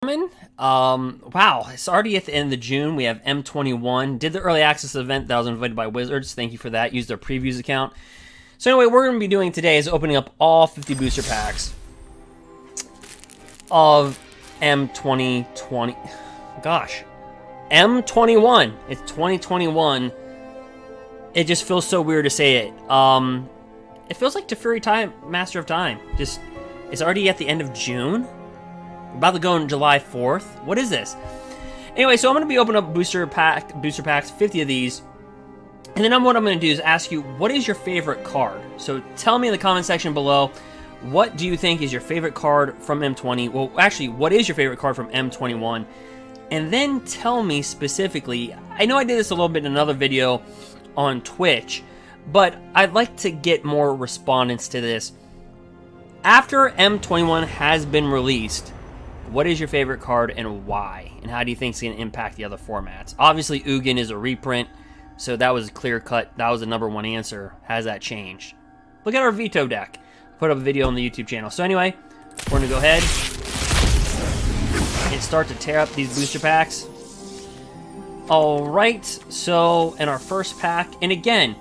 Wow, it's already at the end of June. We have M21. Did the early access event that was invited by Wizards. Thank you for that. Use their previews account. So anyway, what we're going to be doing today is opening up all 50 booster packs of M2020. Gosh, M21. It's 2021. It just feels so weird to say it. It feels like Teferi Time, Master of Time. Just, it's already at the end of June. We're about to go on July 4th. What is this? Anyway, so I'm going to be opening up booster packs, 50 of these. And then what I'm going to do is ask you, what is your favorite card? So tell me in the comment section below, what do you think is your favorite card from M20? Well, actually, what is your favorite card from M21? And then tell me specifically, I know I did this a little bit in another video on Twitch, but I'd like to get more respondents to this. After M21 has been released, what is your favorite card and why? And how do you think it's going to impact the other formats? Obviously, Ugin is a reprint, so that was clear cut. That was the #1 answer. Has that changed? Look at our Vito deck. Put up a video on the YouTube channel. So anyway, we're going to go ahead and start to tear up these booster packs. Alright, so in our first pack, and again,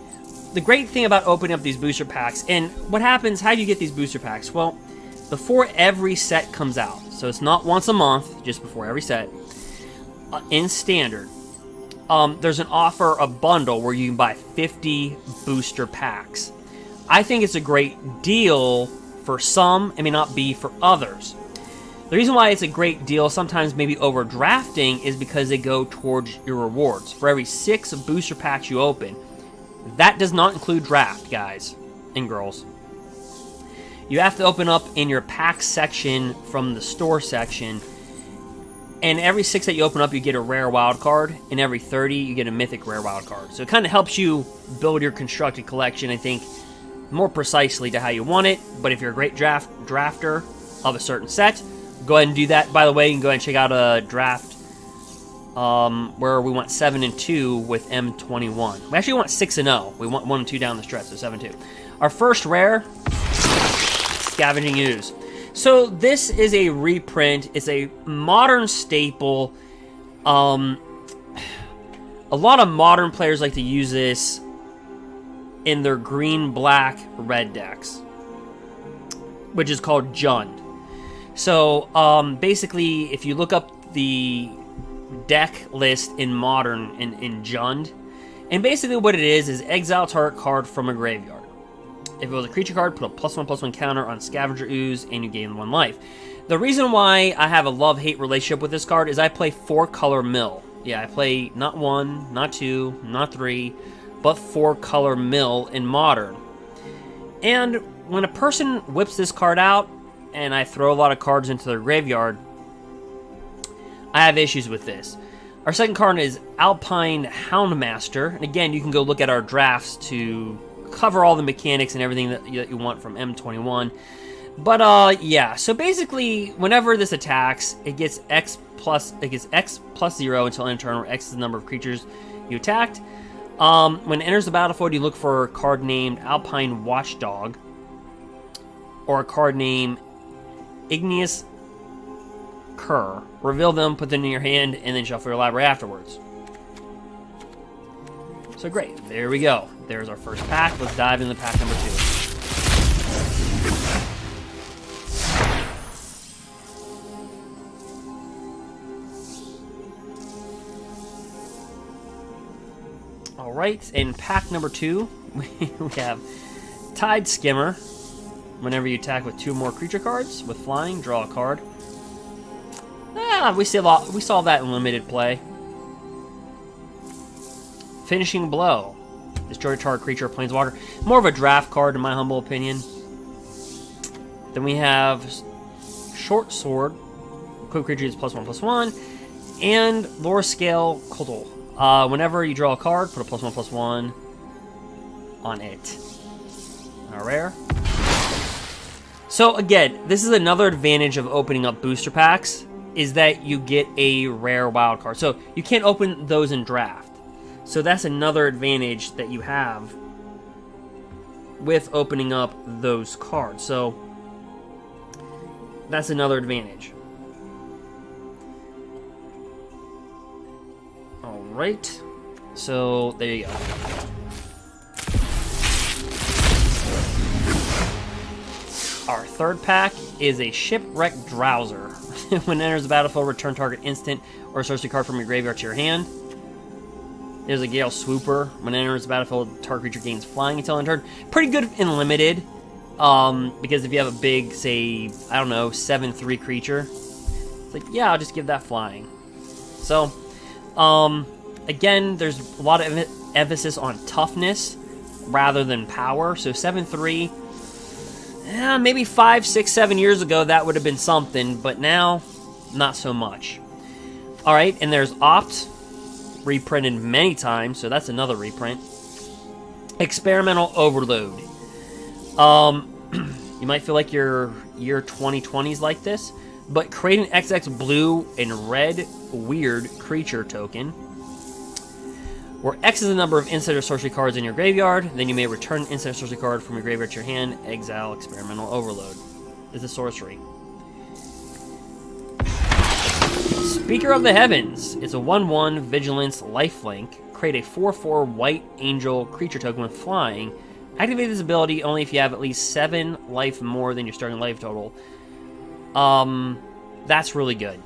the great thing about opening up these booster packs, and what happens, how do you get these booster packs? Well, before every set comes out, so it's not once a month, just before every set, in Standard, there's an offer, a bundle, where you can buy 50 booster packs. I think it's a great deal for some, it may not be for others. The reason why it's a great deal, sometimes maybe overdrafting, is because they go towards your rewards. For every 6 booster packs you open, that does not include draft, guys and girls. You have to open up in your pack section from the store section, and every 6 that you open up, you get a rare wild card, and every 30, you get a mythic rare wild card. So it kind of helps you build your constructed collection, I think, more precisely to how you want it. But if you're a great drafter of a certain set, go ahead and do that. By the way, you can go ahead and check out a draft where we want 7 and 2 with M21. We actually want 6 and 0. We want 1 and 2 down the stretch, so 7 and 2. Our first rare, Scavenging Ooze. So this is a reprint. It's a modern staple. A lot of modern players like to use this in their green, black, red decks, which is called Jund. So basically, if you look up the deck list in Modern in Jund, and basically what it is exile target card from a graveyard. If it was a creature card, put a +1/+1 counter on Scavenger Ooze, and you gain 1 life. The reason why I have a love-hate relationship with this card is I play 4-color mill. Yeah, I play not 1, not 2, not 3, but 4-color mill in Modern. And when a person whips this card out, and I throw a lot of cards into their graveyard, I have issues with this. Our second card is Alpine Houndmaster. And again, you can go look at our drafts to cover all the mechanics and everything that you want from M21. But yeah, so basically, whenever this attacks, it gets X plus 0 until end turn, where X is the number of creatures you attacked. When it enters the battlefield, you look for a card named Alpine Watchdog, or a card named Igneous Cur. Reveal them, put them in your hand, and then shuffle your library afterwards. So great, there we go. There's our first pack. Let's dive into pack number 2. Alright, in pack number 2, we have Tide Skimmer. Whenever you attack with 2 more creature cards with flying, draw a card. We saw that in limited play. Finishing Blow. Destroy target creature or planeswalker. More of a draft card in my humble opinion. Then we have Short Sword. Equip creature is +1/+1. And Lore Scale Kotal. Whenever you draw a card, put a +1/+1 on it. A rare. So again, this is another advantage of opening up booster packs, is that you get a rare wild card. So you can't open those in draft. So that's another advantage that you have with opening up those cards. So that's another advantage. Alright. So, there you go. Our third pack is a Shipwrecked Drowser. When it enters the battlefield, return target instant or sorcery card from your graveyard to your hand. There's a Gale Swooper. When it enters the battlefield, target creature gains flying until end turn. Pretty good in limited. Because if you have a big, say, I don't know, 7/3 creature, it's like, yeah, I'll just give that flying. So, again, there's a lot of emphasis on toughness rather than power. So 7/3, maybe 5, 6, 7 years ago that would have been something, but now, not so much. Alright, and there's Opt, reprinted many times, so that's another reprint. Experimental Overload. You might feel like your year 2020's like this, but create an XX blue and red weird creature token, where X is the number of instant or sorcery cards in your graveyard. Then you may return an instant or sorcery card from your graveyard to your hand. Exile Experimental Overload. This is sorcery. Speaker of the Heavens. It's a 1/1 Vigilance lifelink. Create a 4/4 white angel creature token with flying. Activate this ability only if you have at least 7 life more than your starting life total. That's really good.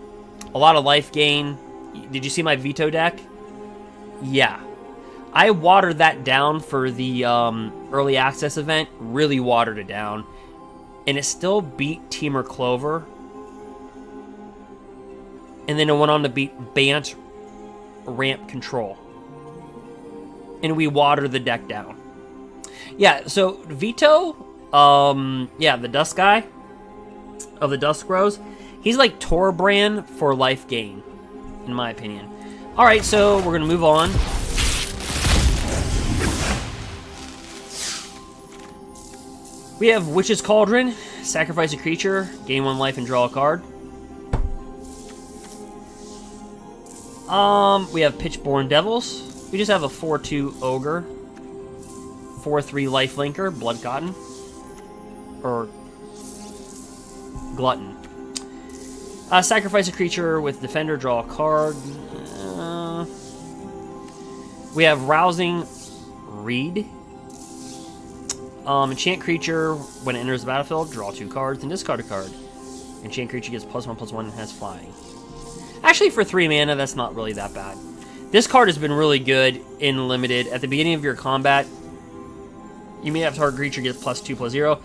A lot of life gain. Did you see my Vito deck? Yeah. I watered that down for the early access event. Really watered it down. And it still beat Teamer Clover. And then it went on to beat Bant Ramp Control. And we watered the deck down. Yeah, so Vito, yeah, the Dusk guy of the Dusk Rose, he's like Torbrand for life gain, in my opinion. Alright, so we're going to move on. We have Witch's Cauldron, sacrifice a creature, gain 1 life and draw a card. We have Pitchborn Devils. We just have a 4/2 Ogre. 4/3 lifelinker, Blood Cotton. Or Glutton. Sacrifice a creature with Defender, draw a card. We have Rousing Reed. Enchant creature, when it enters the battlefield, draw 2 cards and discard a card. Enchant creature gets +1/+1 and has flying. Actually, for 3 mana, that's not really that bad. This card has been really good in limited. At the beginning of your combat, you may have target creature gets +2/+0.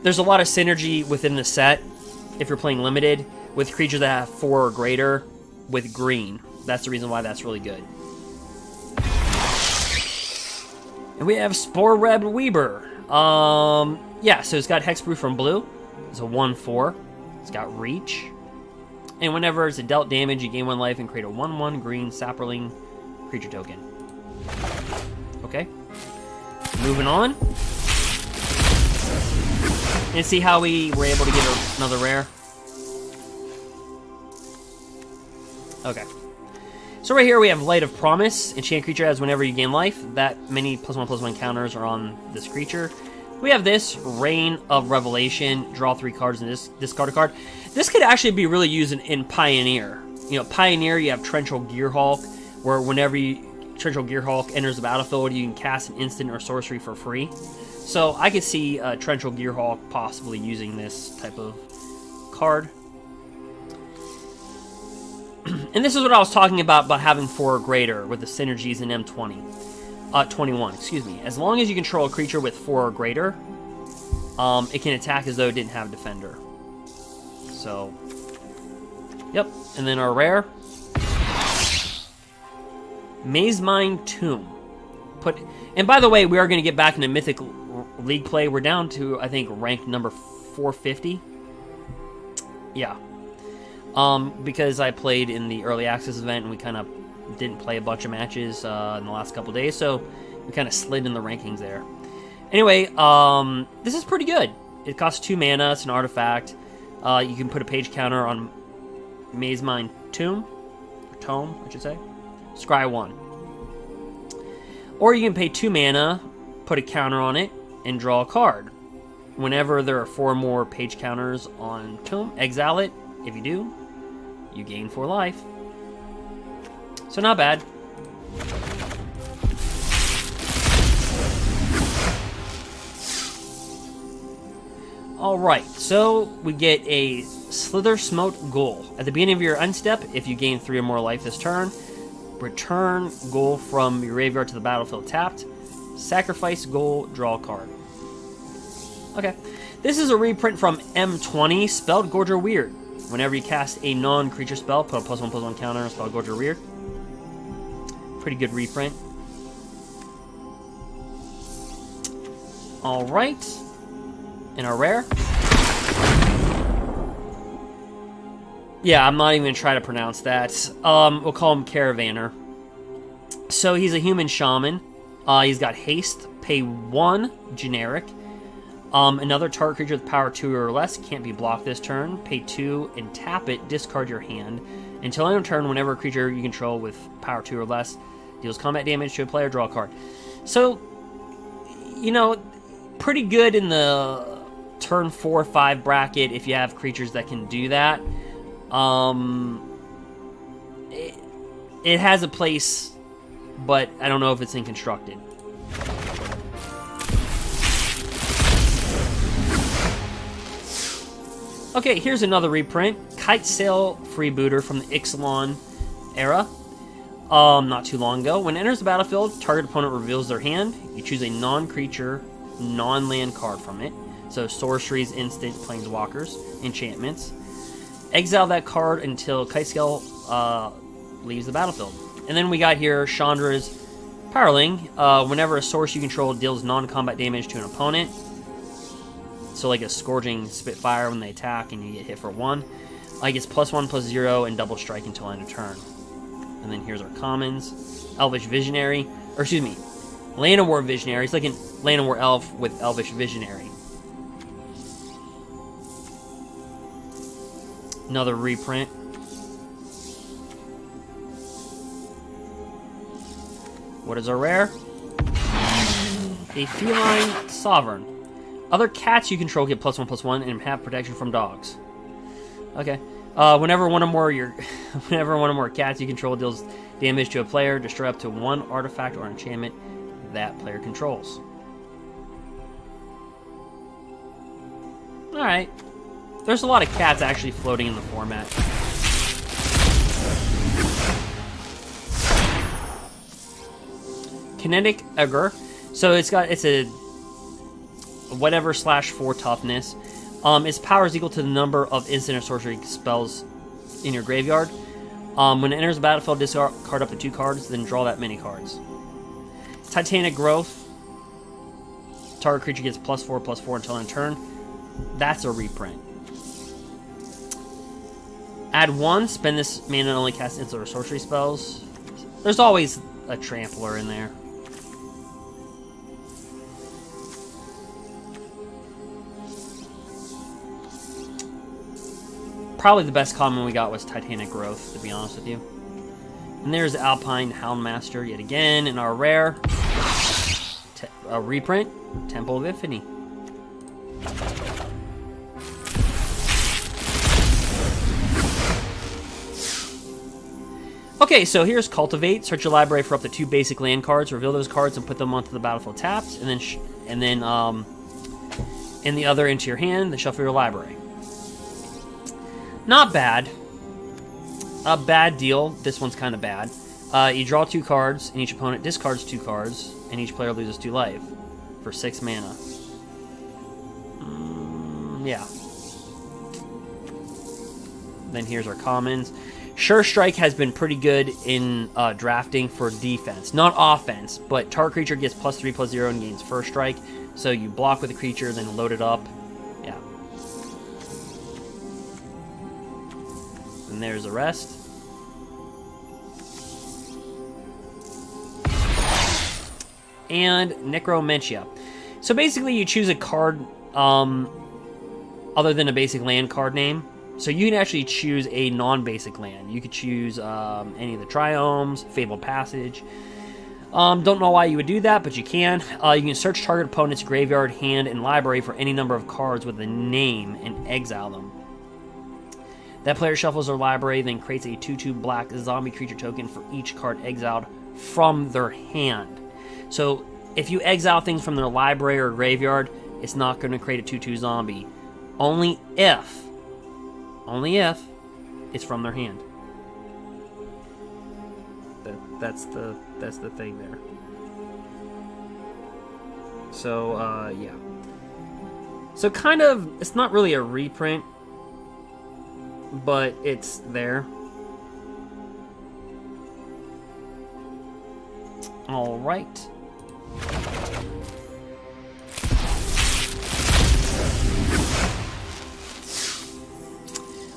There's a lot of synergy within the set, if you're playing limited, with creatures that have 4 or greater with green. That's the reason why that's really good. And we have Spore Webbed Weaver. Yeah, so it's got Hexproof from blue. It's a 1/4. It's got Reach. And whenever it's dealt damage, you gain 1 life and create a 1/1 green Sapperling creature token. Okay. Moving on. And see how we were able to get another rare. Okay. So right here we have Light of Promise. Enchant creature has whenever you gain life. That many +1/+1 counters are on this creature. We have this Reign of Revelation. Draw 3 cards and discard a card. This could actually be really used in Pioneer. You know, Pioneer, you have Torrential Gearhulk, where whenever Torrential Gearhulk enters the battlefield, you can cast an instant or sorcery for free. So I could see Torrential Gearhulk possibly using this type of card. And this is what I was talking about having 4 or greater with the synergies in M21. Excuse me. As long as you control a creature with 4 or greater, it can attack as though it didn't have Defender. So, yep. And then our rare, Mazemind Tomb. And by the way, we are going to get back into Mythic League play. We're down to, I think, rank number 450. Yeah. Because I played in the early access event and we kind of didn't play a bunch of matches in the last couple days, so we kind of slid in the rankings there. Anyway, this is pretty good. It costs 2 mana. It's an artifact. You can put a page counter on Mazemind Tomb, or Tome, I should say. Scry 1. Or you can pay 2 mana, put a counter on it, and draw a card. Whenever there are 4 more page counters on Tomb, exile it. If you do, you gain 4 life. So not bad. Alright, so we get a Slither Smote Ghoul. At the beginning of your unstep, if you gain 3 or more life this turn, return Ghoul from your graveyard to the battlefield tapped. Sacrifice Ghoul, draw a card. Okay. This is a reprint from M20, spelled Gorger Weird. Whenever you cast a non-creature spell, put a +1/+1 counter on spell Gorger Weird. Pretty good reprint. Alright. And our rare. Yeah, I'm not even going to try to pronounce that. We'll call him Caravaner. So he's a human shaman. He's got haste, pay 1, generic. Another target creature with power 2 or less can't be blocked this turn. Pay 2 and tap it, discard your hand. Until end of turn, whenever a creature you control with power 2 or less deals combat damage to a player, draw a card. So, you know, pretty good in the turn 4-5 bracket if you have creatures that can do that. It has a place, but I don't know if it's in constructed. Okay, here's another reprint. Kite Sail Freebooter from the Ixalan era. Not too long ago. When it enters the battlefield, target opponent reveals their hand. You choose a non-creature, non-land card from it. So sorceries, instant, planeswalkers, enchantments. Exile that card until Kite Sail leaves the battlefield. And then we got here Chandra's Powerling. Whenever a source you control deals non-combat damage to an opponent, so like a Scourging Spitfire when they attack and you get hit for 1, gets +1/+0 and double strike until end of turn. And then here's our commons. Elvish Visionary, or excuse me, Llanowar Visionary. It's like a Llanowar Elf with Elvish Visionary. Another reprint. What is our rare? A Feline Sovereign. Other cats you control get +1/+1 and have protection from dogs. Okay. Whenever one or more cats you control deals damage to a player, destroy up to 1 artifact or enchantment that player controls. Alright. There's a lot of cats actually floating in the format. Kinetic Egger. So it's a whatever /4 toughness. Its power is equal to the number of instant or sorcery spells in your graveyard. When it enters the battlefield, discard up to 2 cards, then draw that many cards. Titanic Growth. Target creature gets +4/+4 until end turn. That's a reprint. Add 1, spend this mana and only cast instant or sorcery spells. There's always a Trampler in there. Probably the best common we got was Titanic Growth, to be honest with you. And there's Alpine Houndmaster yet again, and our rare a reprint, Temple of Infinity. Okay, so here's Cultivate. Search your library for up to 2 basic land cards. Reveal those cards and put them onto the battlefield tapped, and then in the other into your hand. Then shuffle your library. Not bad. A bad deal. This one's kind of bad. You draw 2 cards, and each opponent discards 2 cards, and each player loses 2 life for 6 mana. Yeah. Then here's our commons. Sure Strike has been pretty good in drafting for defense. Not offense, but target creature gets +3/+0 and gains First Strike. So you block with the creature, then load it up. Yeah. And there's the rest. And Necromentia. So basically you choose a card other than a basic land card name. So you can actually choose a non-basic land. You could choose any of the Triomes, Fabled Passage. Don't know why you would do that, but you can. You can search target opponent's graveyard, hand, and library for any number of cards with a name and exile them. That player shuffles their library, then creates a 2/2 black zombie creature token for each card exiled from their hand. So if you exile things from their library or graveyard, it's not going to create a 2/2 zombie. Only if it's from their hand. That's the thing there. So yeah. So kind of, it's not really a reprint, but it's there. All right.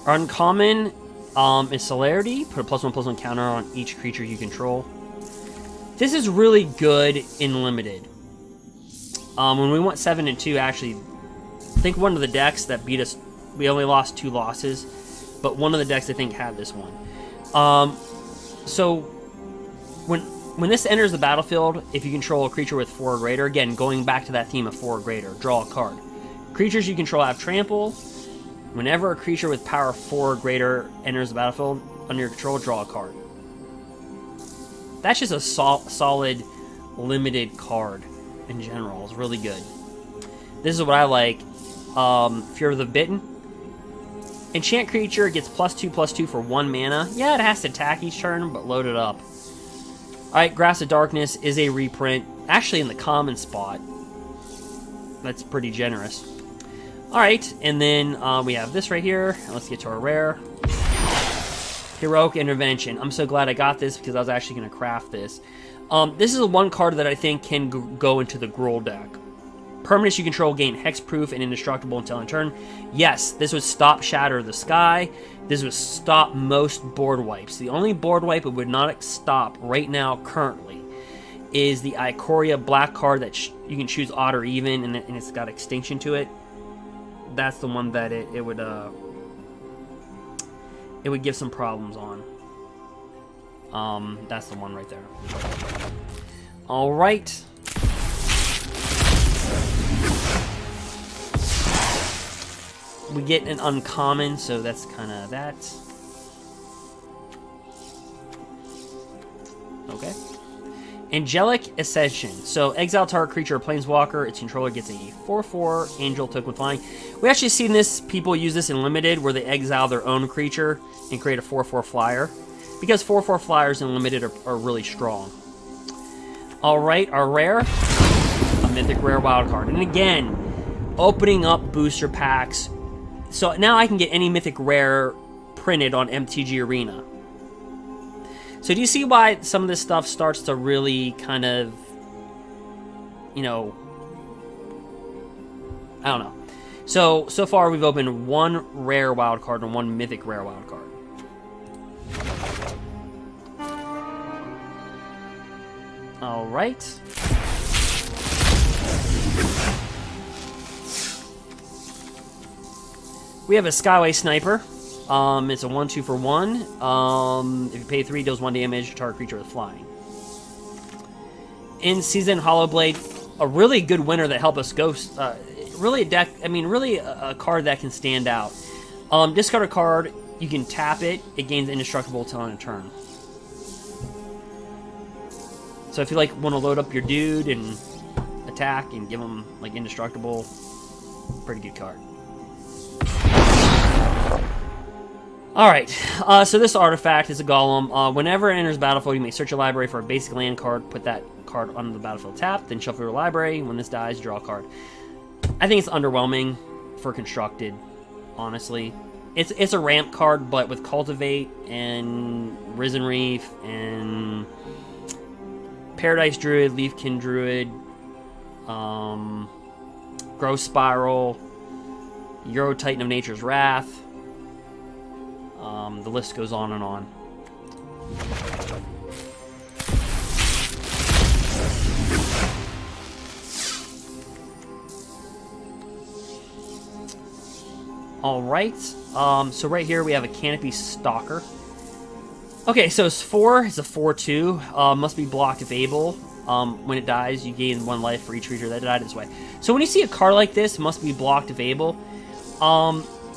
Our uncommon is Celerity. Put a +1/+1 counter on each creature you control. This is really good in limited. When we went 7-2, actually, I think one of the decks that beat us, we only lost 2 losses, but one of the decks I think had this one. So when this enters the battlefield, if you control a creature with 4 or greater, again, going back to that theme of 4 or greater, draw a card. Creatures you control have trample. Whenever a creature with power 4 or greater enters the battlefield under your control, draw a card. That's just a solid limited card in general. It's really good. This is what I like. Fear of the Bitten. Enchant creature gets +2/+2 for 1 mana. Yeah, it has to attack each turn, but load it up. Alright, Grasp of Darkness is a reprint. Actually in the common spot. That's pretty generous. Alright, and then we have this right here. Let's get to our rare. Heroic Intervention. I'm so glad I got this because I was actually going to craft this. This is one card that I think can go into the Gruul deck. Permanents you control gain hexproof and indestructible until end turn. Yes, this would stop Shatter of the Sky. This would stop most board wipes. The only board wipe it would not stop right now, currently, is the Ikoria black card that you can choose odd or even, and it's got extinction to it. That's the one that it would give some problems on. That's the one right there. All right. We get an uncommon, so that's kind of that. Okay. Angelic Ascension. So exile target creature or planeswalker. Its controller gets a 4/4 angel token with flying. We actually seen this. People use this in limited, where they exile their own creature and create a 4/4 flyer, because 4/4 flyers in limited are really strong. All right, our rare, a mythic rare wildcard, and again, opening up booster packs. So now I can get any mythic rare printed on MTG Arena. So do you see why some of this stuff starts to really kind of, you know, I don't know. So far we've opened 1 rare wild card and 1 mythic rare wild card. All right. We have a Skyway Sniper. It's a 1/2 for 1. If you pay 3, deals 1 damage to target creature with flying. In Season Hollowblade, a really good winner that helped us go. Really a deck. I mean, really a card that can stand out. Discard a card. You can tap it. It gains indestructible till end of turn. So if you like want to load up your dude and attack and give him like indestructible, pretty good card. Alright, so this artifact is a golem. Whenever it enters the battlefield, you may search your library for a basic land card, put that card on the battlefield tapped, then shuffle your library. When this dies, draw a card. I think it's underwhelming for constructed, honestly. It's a ramp card, but with Cultivate and Risen Reef and Paradise Druid, Leafkin Druid, Growth Spiral, Euro Titan of Nature's Wrath. The list goes on and on. Alright, so right here we have a Canopy Stalker. Okay, so it's 4, it's a 4/2, must be blocked if able. When it dies, you gain 1 life for each creature that died this way. So when you see a card like this, must be blocked if able,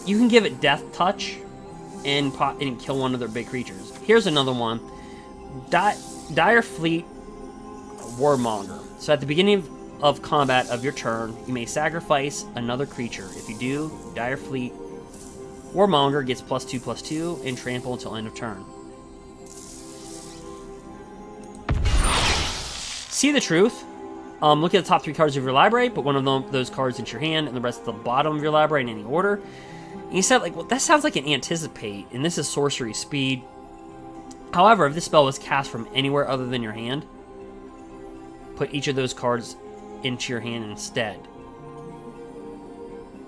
you can give it Death Touch and kill one of their big creatures. Here's another one. Dire Fleet Warmonger. So at the beginning of combat of your turn, you may sacrifice another creature. If you do, Dire Fleet Warmonger gets +2/+2 and trample until end of turn. See the truth. Look at the top 3 cards of your library, put one of those cards into your hand, and the rest at the bottom of your library in any order. And you said, like, well, that sounds like an Anticipate, and this is sorcery speed. However, if this spell was cast from anywhere other than your hand, put each of those cards into your hand instead.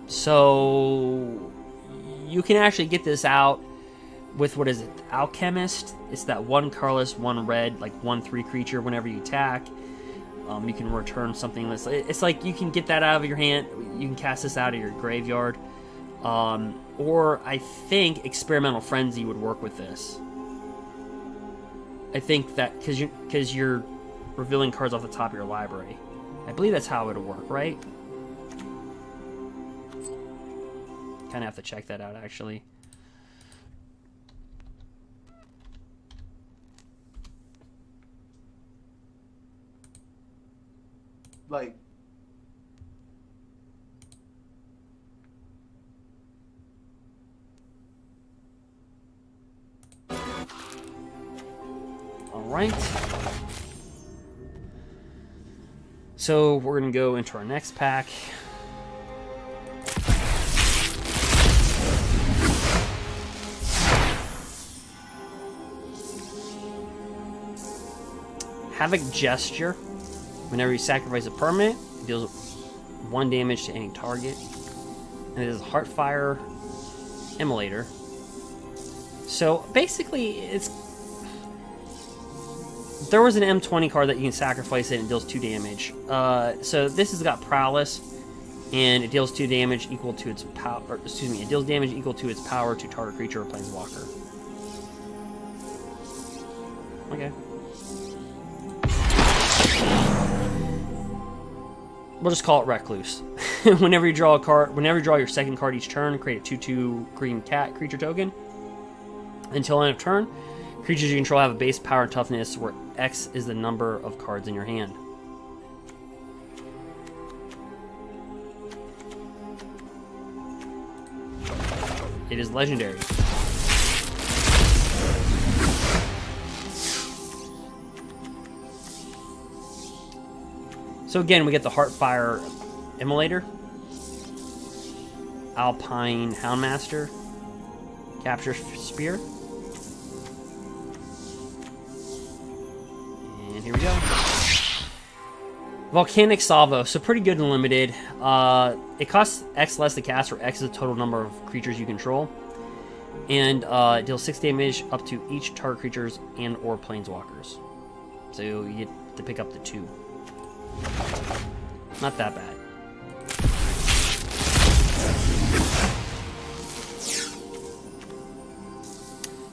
So you can actually get this out with, what is it, Alchemist? It's that 1 colorless, 1 red, like 1/3 creature whenever you attack. You can return something. It's like you can get that out of your hand. You can cast this out of your graveyard. Or I think Experimental Frenzy would work with this. I think that because you're revealing cards off the top of your library. I believe that's how it would work, right? Kind of have to check that out, actually. Like, all right. So we're gonna go into our next pack. Havoc Gesture. Whenever you sacrifice a permanent, it deals 1 damage to any target. And it is a Heartfire Immolator. So basically, there was an M20 card that you can sacrifice it and it deals 2 damage. So this has got Prowess, and it deals 2 damage equal to its power. Excuse me, it deals damage equal to its power to target creature or planeswalker. Okay. We'll just call it Recluse. Whenever you draw a card, whenever you draw your second card each turn, create a 2/2 green cat creature token. Until end of turn, creatures you control have a base power and toughness, where X is the number of cards in your hand. It is legendary. So again, we get the Heartfire Immolator, Alpine Houndmaster, Capture Spear, and here we go. Volcanic Salvo, so pretty good and limited. It costs X less to cast, or X is the total number of creatures you control. And it deals 6 damage up to each target creatures and or planeswalkers. So you get to pick up the 2. Not that bad.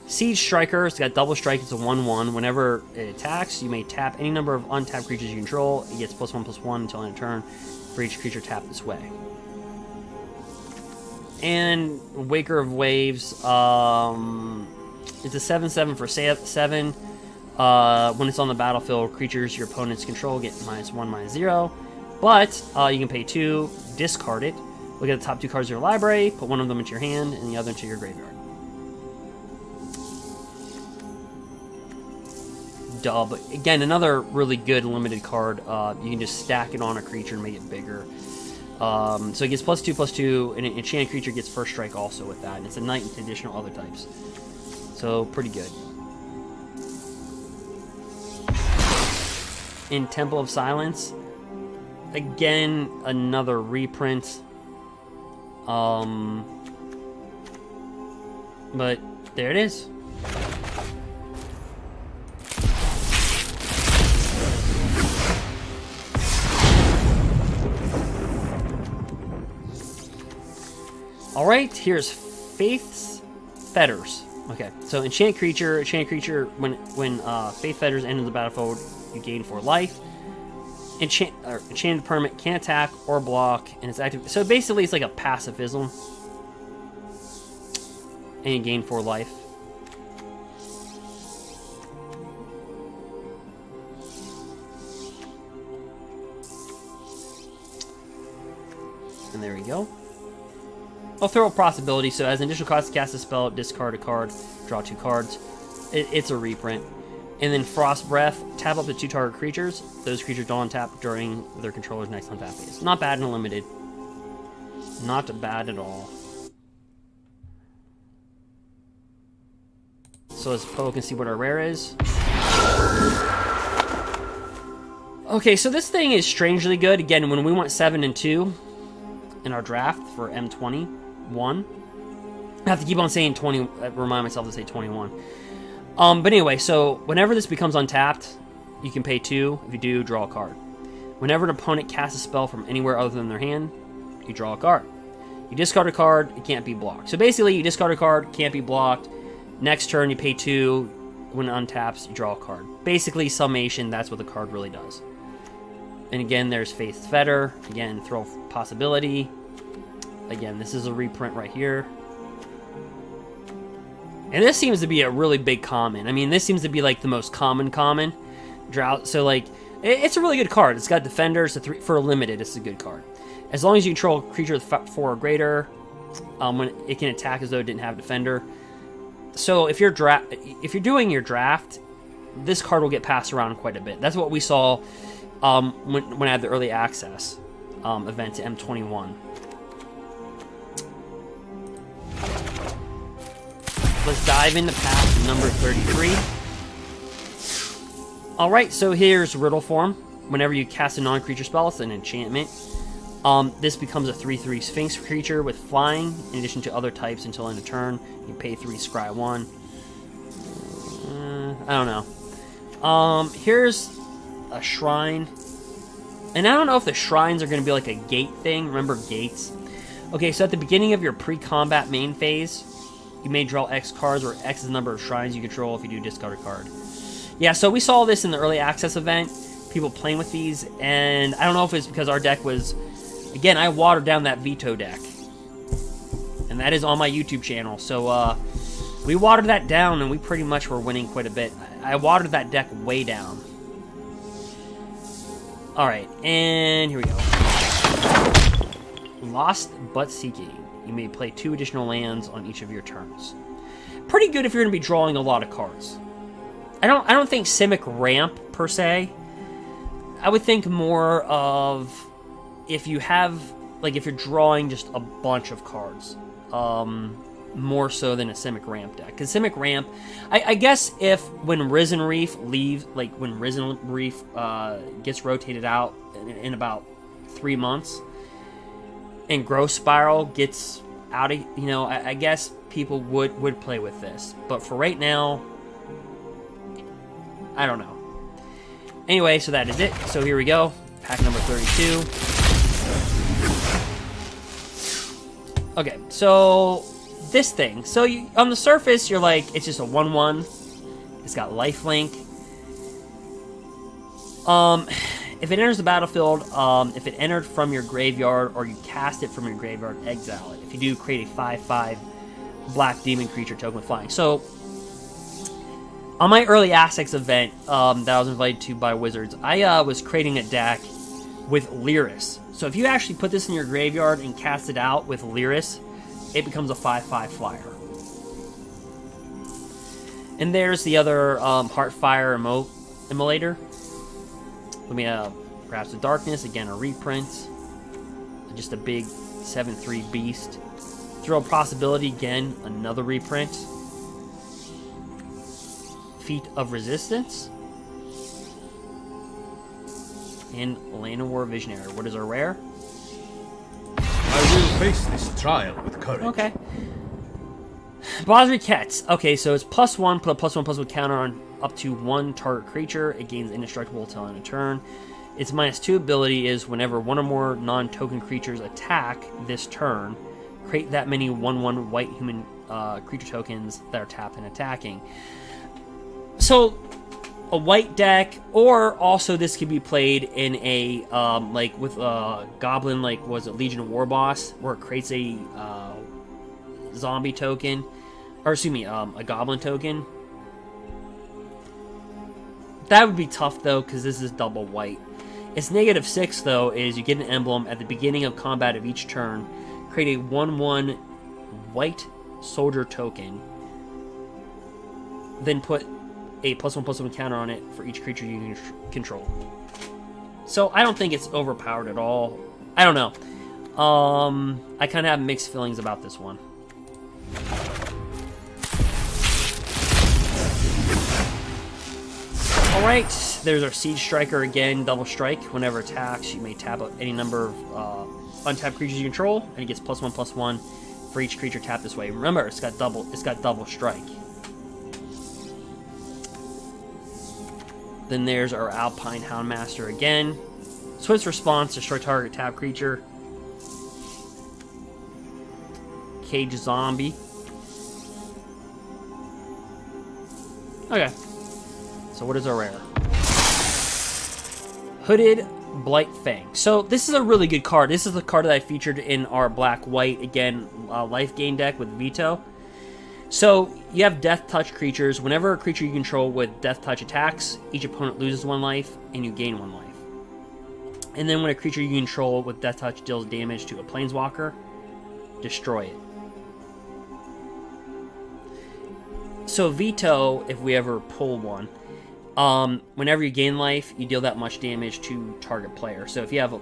Siege Striker, it's got double strike, it's a 1/1. Whenever it attacks, you may tap any number of untapped creatures you control. It gets +1/+1 until end of turn for each creature tapped this way. And Waker of Waves, it's a 7/7 for 7. When it's on the battlefield, creatures your opponents control get -1, -0. But you can pay 2, discard it. Look at the top 2 cards of your library, put one of them into your hand and the other into your graveyard. Dub. Again, another really good limited card. You can just stack it on a creature and make it bigger. So it gets +2/+2, and an enchanted creature gets first strike also with that. And it's a knight and additional other types. So pretty good. In Temple of Silence, again, another reprint. But there it is. Alright, here's Faith's Fetters. Okay, so enchanted creature, when Faith Fetters enter the battlefield, you gain 4 life. Enchanted permanent can't attack or block, and it's active. So basically, it's like a pacifism, and you gain 4 life. And there we go. I'll throw a possibility. So as an additional cost to cast a spell, discard a card, draw 2 cards. It's a reprint. And then Frost Breath, tap up to 2 target creatures. Those creatures don't untap during their controller's next untap phase. Not bad in a limited. Not bad at all. So let's poke and see what our rare is. Okay, so this thing is strangely good. Again, when we went 7 and 2 in our draft for M21, I have to keep on saying 20. Remind myself to say 21. But anyway, so whenever this becomes untapped, you can pay 2. If you do, draw a card. Whenever an opponent casts a spell from anywhere other than their hand, you draw a card. You discard a card, it can't be blocked. So basically, you discard a card, can't be blocked. Next turn, you pay 2. When it untaps, you draw a card. Basically, summation, that's what the card really does. And again, there's Faith's Fetter. Again, throw possibility. Again, this is a reprint right here. And this seems to be a really big common. I mean, this seems to be like the most common drought. So like, it's a really good card. It's got defenders. For a limited, it's a good card. As long as you control a creature with 4 or greater, when it can attack as though it didn't have defender. So if you're doing your draft, this card will get passed around quite a bit. That's what we saw when I had the early access event to M21. Let's dive into pack number 33. Alright, so here's Riddle Form. Whenever you cast a non-creature spell, it's an enchantment. This becomes a 3/3 Sphinx creature with flying, in addition to other types until end of turn. You pay 3, scry 1. I don't know. Here's a shrine. And I don't know if the shrines are going to be like a gate thing. Remember gates? Okay, so at the beginning of your pre-combat main phase, you may draw X cards, or X is the number of shrines you control if you do discard a card. Yeah, so we saw this in the early access event. People playing with these, and I don't know if it's because our deck was... Again, I watered down that Vito deck. And that is on my YouTube channel. So, we watered that down, and we pretty much were winning quite a bit. I watered that deck way down. Alright, and here we go. Lost but Seeking. You may play 2 additional lands on each of your turns. Pretty good if you're going to be drawing a lot of cards. I don't think Simic Ramp, per se. I would think more of... If you have, like, if you're drawing just a bunch of cards, more so than a Simic Ramp deck. Because Simic Ramp, I guess if when Risen Reef leaves, like when Risen Reef gets rotated out in about 3 months, and Growth Spiral gets out of, you know, I guess people would play with this. But for right now, I don't know. Anyway, so that is it. So here we go. Pack number 32. Okay, so this thing. So you, on the surface, you're like, it's just a 1/1. It's got lifelink. If it enters the battlefield, if it entered from your graveyard or you cast it from your graveyard, exile it. If you do, create a 5/5 black demon creature token with flying. So on my early Access event that I was invited to by Wizards, I was creating a deck with Lyris. So if you actually put this in your graveyard and cast it out with Lyris, it becomes a 5/5 flyer. And there's the other Heartfire Immolator. Let me Grasp of Darkness, again a reprint. Just a big 7/3 beast. Throw a Possibility, again, another reprint. Feat of Resistance. And Land of War Visionary. What is our rare? I will face this trial with courage. Okay. Bosri Kets. Okay, so it's +1, put a +1/+1 counter on up to 1 target creature. It gains indestructible until end of turn. Its -2 ability is whenever 1 or more non-token creatures attack this turn, create that many 1/1 white human creature tokens that are tapped and attacking. So, a white deck, or also this could be played in a, like with a Goblin, like, was it Legion of War Boss, where it creates a zombie token, or excuse me, a Goblin token. That would be tough, though, because this is double white. Its -6, though, is you get an emblem at the beginning of combat of each turn. Create a 1/1 white soldier token. Then put a +1/+1 counter on it for each creature you control. So I don't think it's overpowered at all. I don't know. I kind of have mixed feelings about this one. Alright, there's our Siege Striker again, double strike. Whenever it attacks, you may tap any number of untapped creatures you control, and it gets +1/+1 for each creature tapped this way. Remember, it's got double strike. Then there's our Alpine Houndmaster again. Swift response, destroy target tap creature. Cage Zombie. Okay. So what is our rare? Hooded Blight Fang. So this is a really good card. This is the card that I featured in our black-white, again, life gain deck with Vito. So you have Death Touch creatures. Whenever a creature you control with Death Touch attacks, each opponent loses 1 life, and you gain 1 life. And then when a creature you control with Death Touch deals damage to a planeswalker, destroy it. So Vito, if we ever pull one, whenever you gain life, you deal that much damage to target player. So if you have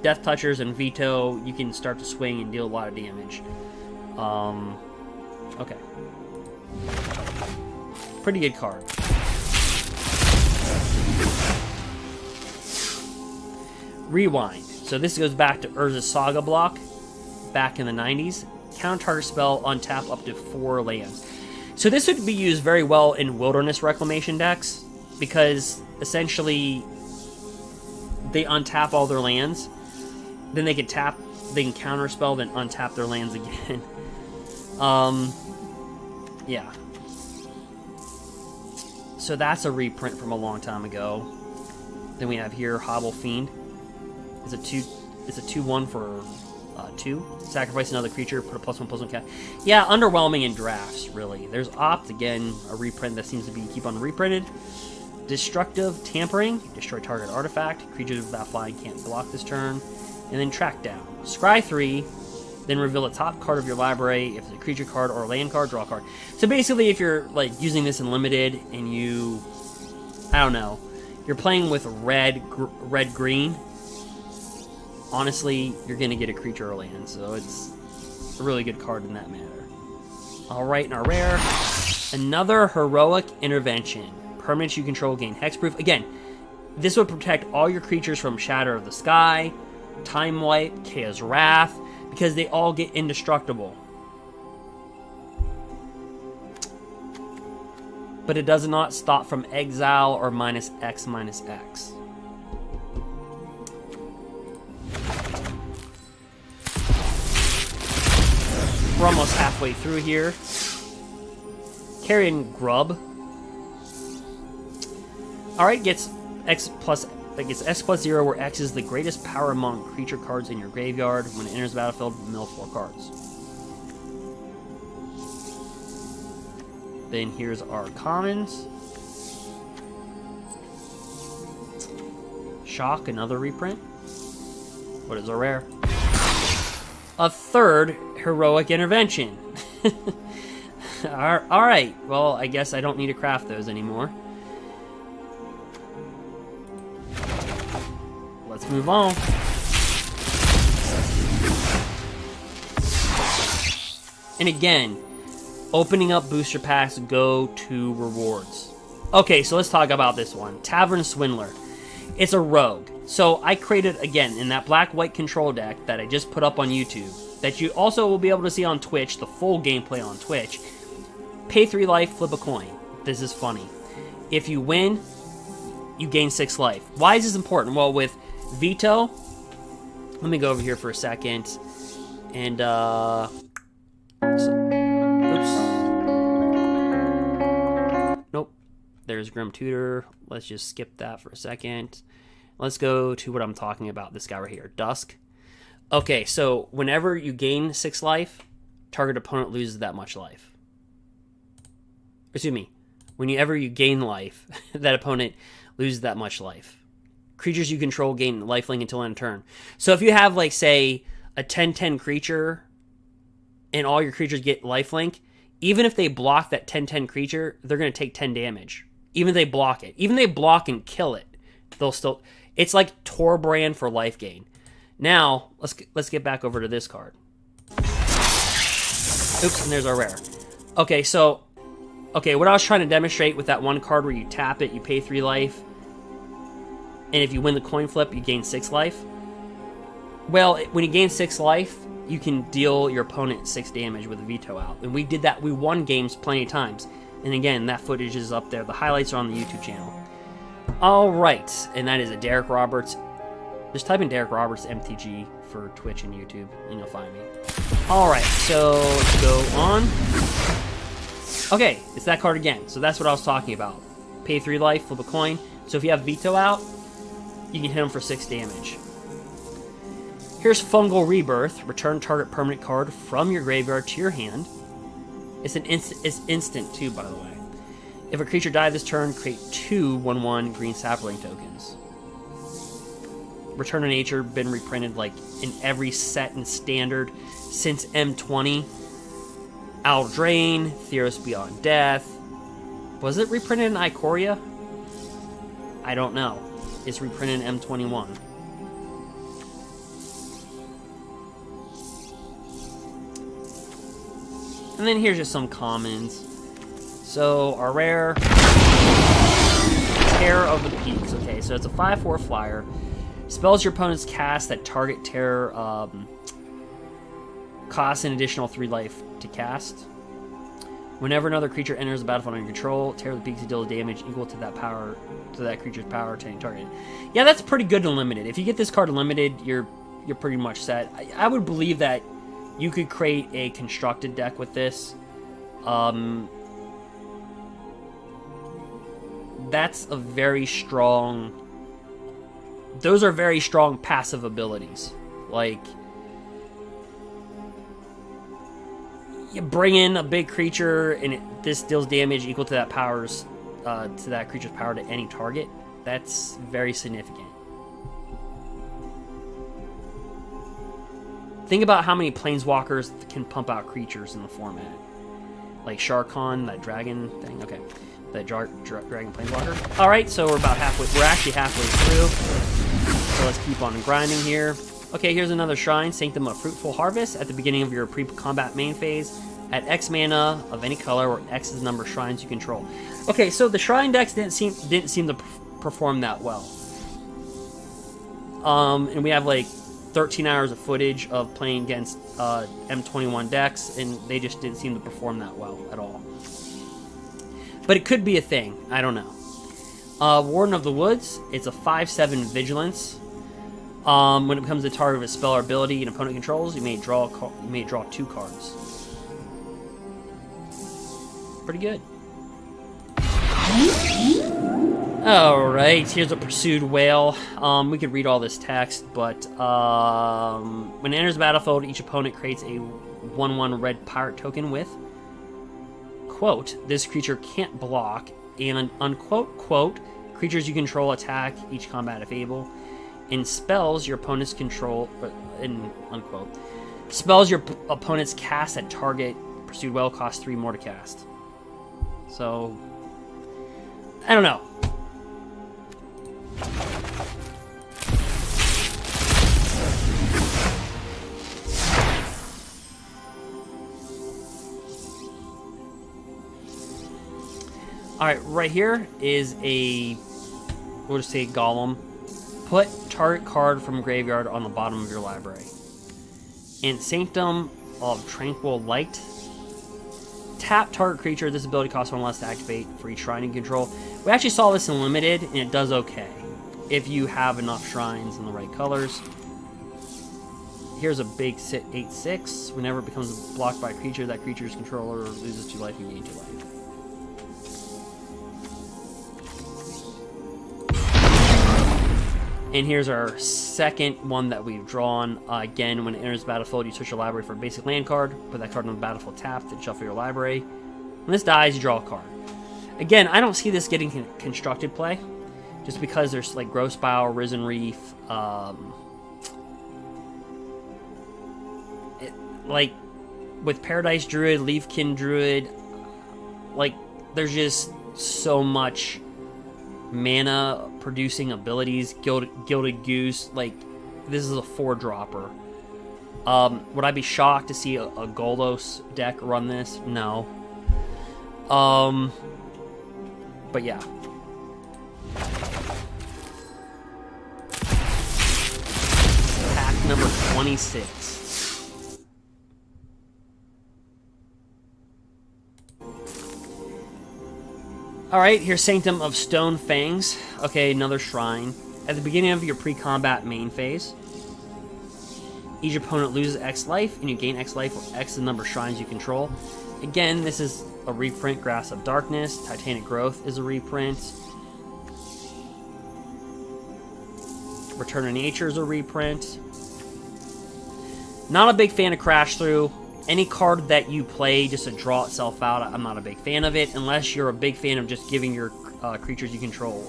Death Touchers and Vito, you can start to swing and deal a lot of damage. Okay. Pretty good card. Rewind. So this goes back to Urza's Saga block back in the 90s. Counter target spell, untap up to 4 lands. So this would be used very well in Wilderness Reclamation decks, because essentially they untap all their lands, then they can tap, they can counter spell, then untap their lands again. Yeah. So that's a reprint from a long time ago. Then we have here Hobble Fiend. It's a 2/1 for 2. Sacrifice another creature, put a +1/+1 count. Yeah, underwhelming in drafts, really. There's Opt, again, a reprint that seems to be keep on reprinted. Destructive Tampering, destroy target artifact. Creatures without flying can't block this turn. And then Track Down. Scry 3, then reveal the top card of your library. If it's a creature card or a land card, draw a card. So basically, if you're like using this in limited and you, I don't know, you're playing with red-green, honestly, you're going to get a creature or land. So it's a really good card in that manner. Alright, in our rare, another Heroic Intervention. Permanents you control gain hexproof. Again, this would protect all your creatures from Shatter of the Sky, Time Wipe, Chaos Wrath, because they all get indestructible. But it does not stop from exile or -X/-X. We're almost halfway through here. Carrion Grub. Alright, gets X+0, where X is the greatest power among creature cards in your graveyard. When it enters the battlefield, mill 4 cards. Then here's our commons. Shock, another reprint. What is our rare? A third Heroic Intervention. Alright, well, I guess I don't need to craft those anymore. Let's move on. And again, opening up booster packs go to rewards. Okay, so let's talk about this one. Tavern Swindler. It's a rogue. So I created, again, in that black-white control deck that I just put up on YouTube, that you also will be able to see on Twitch, the full gameplay on Twitch. Pay 3 life, flip a coin. This is funny. If you win, you gain 6 life. Why is this important? Well, with Vito, let me go over here for a second, and nope, there's Grim Tutor. Let's just skip that for a second. Let's go to what I'm talking about, this guy right here, Dusk. Okay, so whenever you gain 6 life, target opponent loses that much life. Excuse me, whenever you gain life, that opponent loses that much life. Creatures you control gain lifelink until end of turn. So if you have, like, say, a 10/10 creature and all your creatures get lifelink, even if they block that 10/10 creature, they're going to take 10 damage. Even if they block it. Even if they block and kill it, they'll still... It's like Torbrand for life gain. Now, let's get back over to this card. Oops, and there's our rare. Okay, so... Okay, what I was trying to demonstrate with that one card where you tap it, you pay 3 life, and if you win the coin flip, you gain 6 life. Well, when you gain 6 life, you can deal your opponent 6 damage with a Vito out. And we did that. We won games plenty of times. And again, that footage is up there. The highlights are on the YouTube channel. All right, and that is a Derek Roberts. Just type in Derek Roberts MTG for Twitch and YouTube, and you'll find me. All right, so let's go on. Okay, it's that card again. So that's what I was talking about. Pay 3 life, flip a coin. So if you have Vito out, you can hit him for 6 damage. Here's Fungal Rebirth. Return target permanent card from your graveyard to your hand. It's instant too, by the way. If a creature died this turn, create 2 1/1 green sapling tokens. Return to Nature, been reprinted like in every set and standard since M20. Aldrain, Theros Beyond Death. Was it reprinted in Ikoria? I don't know. It's reprinted in M21. And then here's just some commons. So, our rare... Terror of the Peaks. Okay, so it's a 5/4 flyer. Spells your opponent's cast that target terror costs an additional 3 life to cast. Whenever another creature enters the battlefield under your control, Terror of the Peaks deals damage equal to that power, to that creature's power to any target. Yeah, that's pretty good in limited. If you get this card in limited, you're pretty much set. I would believe that you could create a constructed deck with this. That's a very strong... Those are very strong passive abilities. Like, you bring in a big creature, and this deals damage equal to that creature's power to any target. That's very significant. Think about how many planeswalkers can pump out creatures in the format. Like Sharkon, that dragon thing. Okay, that dragon planeswalker. All right, so we're about halfway. We're actually halfway through. So let's keep on grinding here. Okay, here's another shrine, Sanctum of Fruitful Harvest. At the beginning of your pre-combat main phase, add X mana of any color or X is the number of shrines you control. Okay, so the shrine decks didn't seem to perform that well. And we have like 13 hours of footage of playing against M21 decks, and they just didn't seem to perform that well at all. But it could be a thing. I don't know. Warden of the Woods. It's a 5/7 vigilance. When it becomes the target of a spell or ability an opponent controls, you may draw 2 cards. Pretty good. Alright, here's a Pursued Whale. We could read all this text, but when it enters the battlefield, each opponent creates a 1/1 red pirate token with, quote, this creature can't block, and unquote, quote, creatures you control attack each combat if able. In spells your opponent's control, in unquote, spells your opponent's cast at target Pursued Whale cost 3 more to cast. So, I don't know. Alright, right here is a, we'll just say Golem. Put target card from graveyard on the bottom of your library. In Sanctum of Tranquil Light, tap target creature. This ability costs 1 less to activate for each shrine you control. We actually saw this in limited, and it does okay if you have enough shrines in the right colors. Here's a big 8/6. Whenever it becomes blocked by a creature, that creature's controller loses 2 life and gains 2 life. And here's our second one that we've drawn. Again, when it enters the battlefield, you search your library for a basic land card. Put that card on the battlefield tapped and shuffle your library. When this dies, you draw a card. Again, I don't see this getting constructed play. just because there's like Gross Bile, Risen Reef, like with Paradise Druid, Leafkin Druid, like there's just so much mana producing abilities. Gilded Goose, like this is a 4-dropper. Would I be shocked to see a Goldos deck run this? No. But yeah. Pack number 26. Alright, here's Sanctum of Stone Fangs. Okay, another shrine. At the beginning of your pre-combat main phase, each opponent loses X life, and you gain X life or X the number of shrines you control. Again, this is a reprint. Grass of Darkness. Titanic Growth is a reprint. Return of Nature is a reprint. Not a big fan of Crash Through. Any card that you play just to draw itself out, I'm not a big fan of it, unless you're a big fan of just giving your creatures you control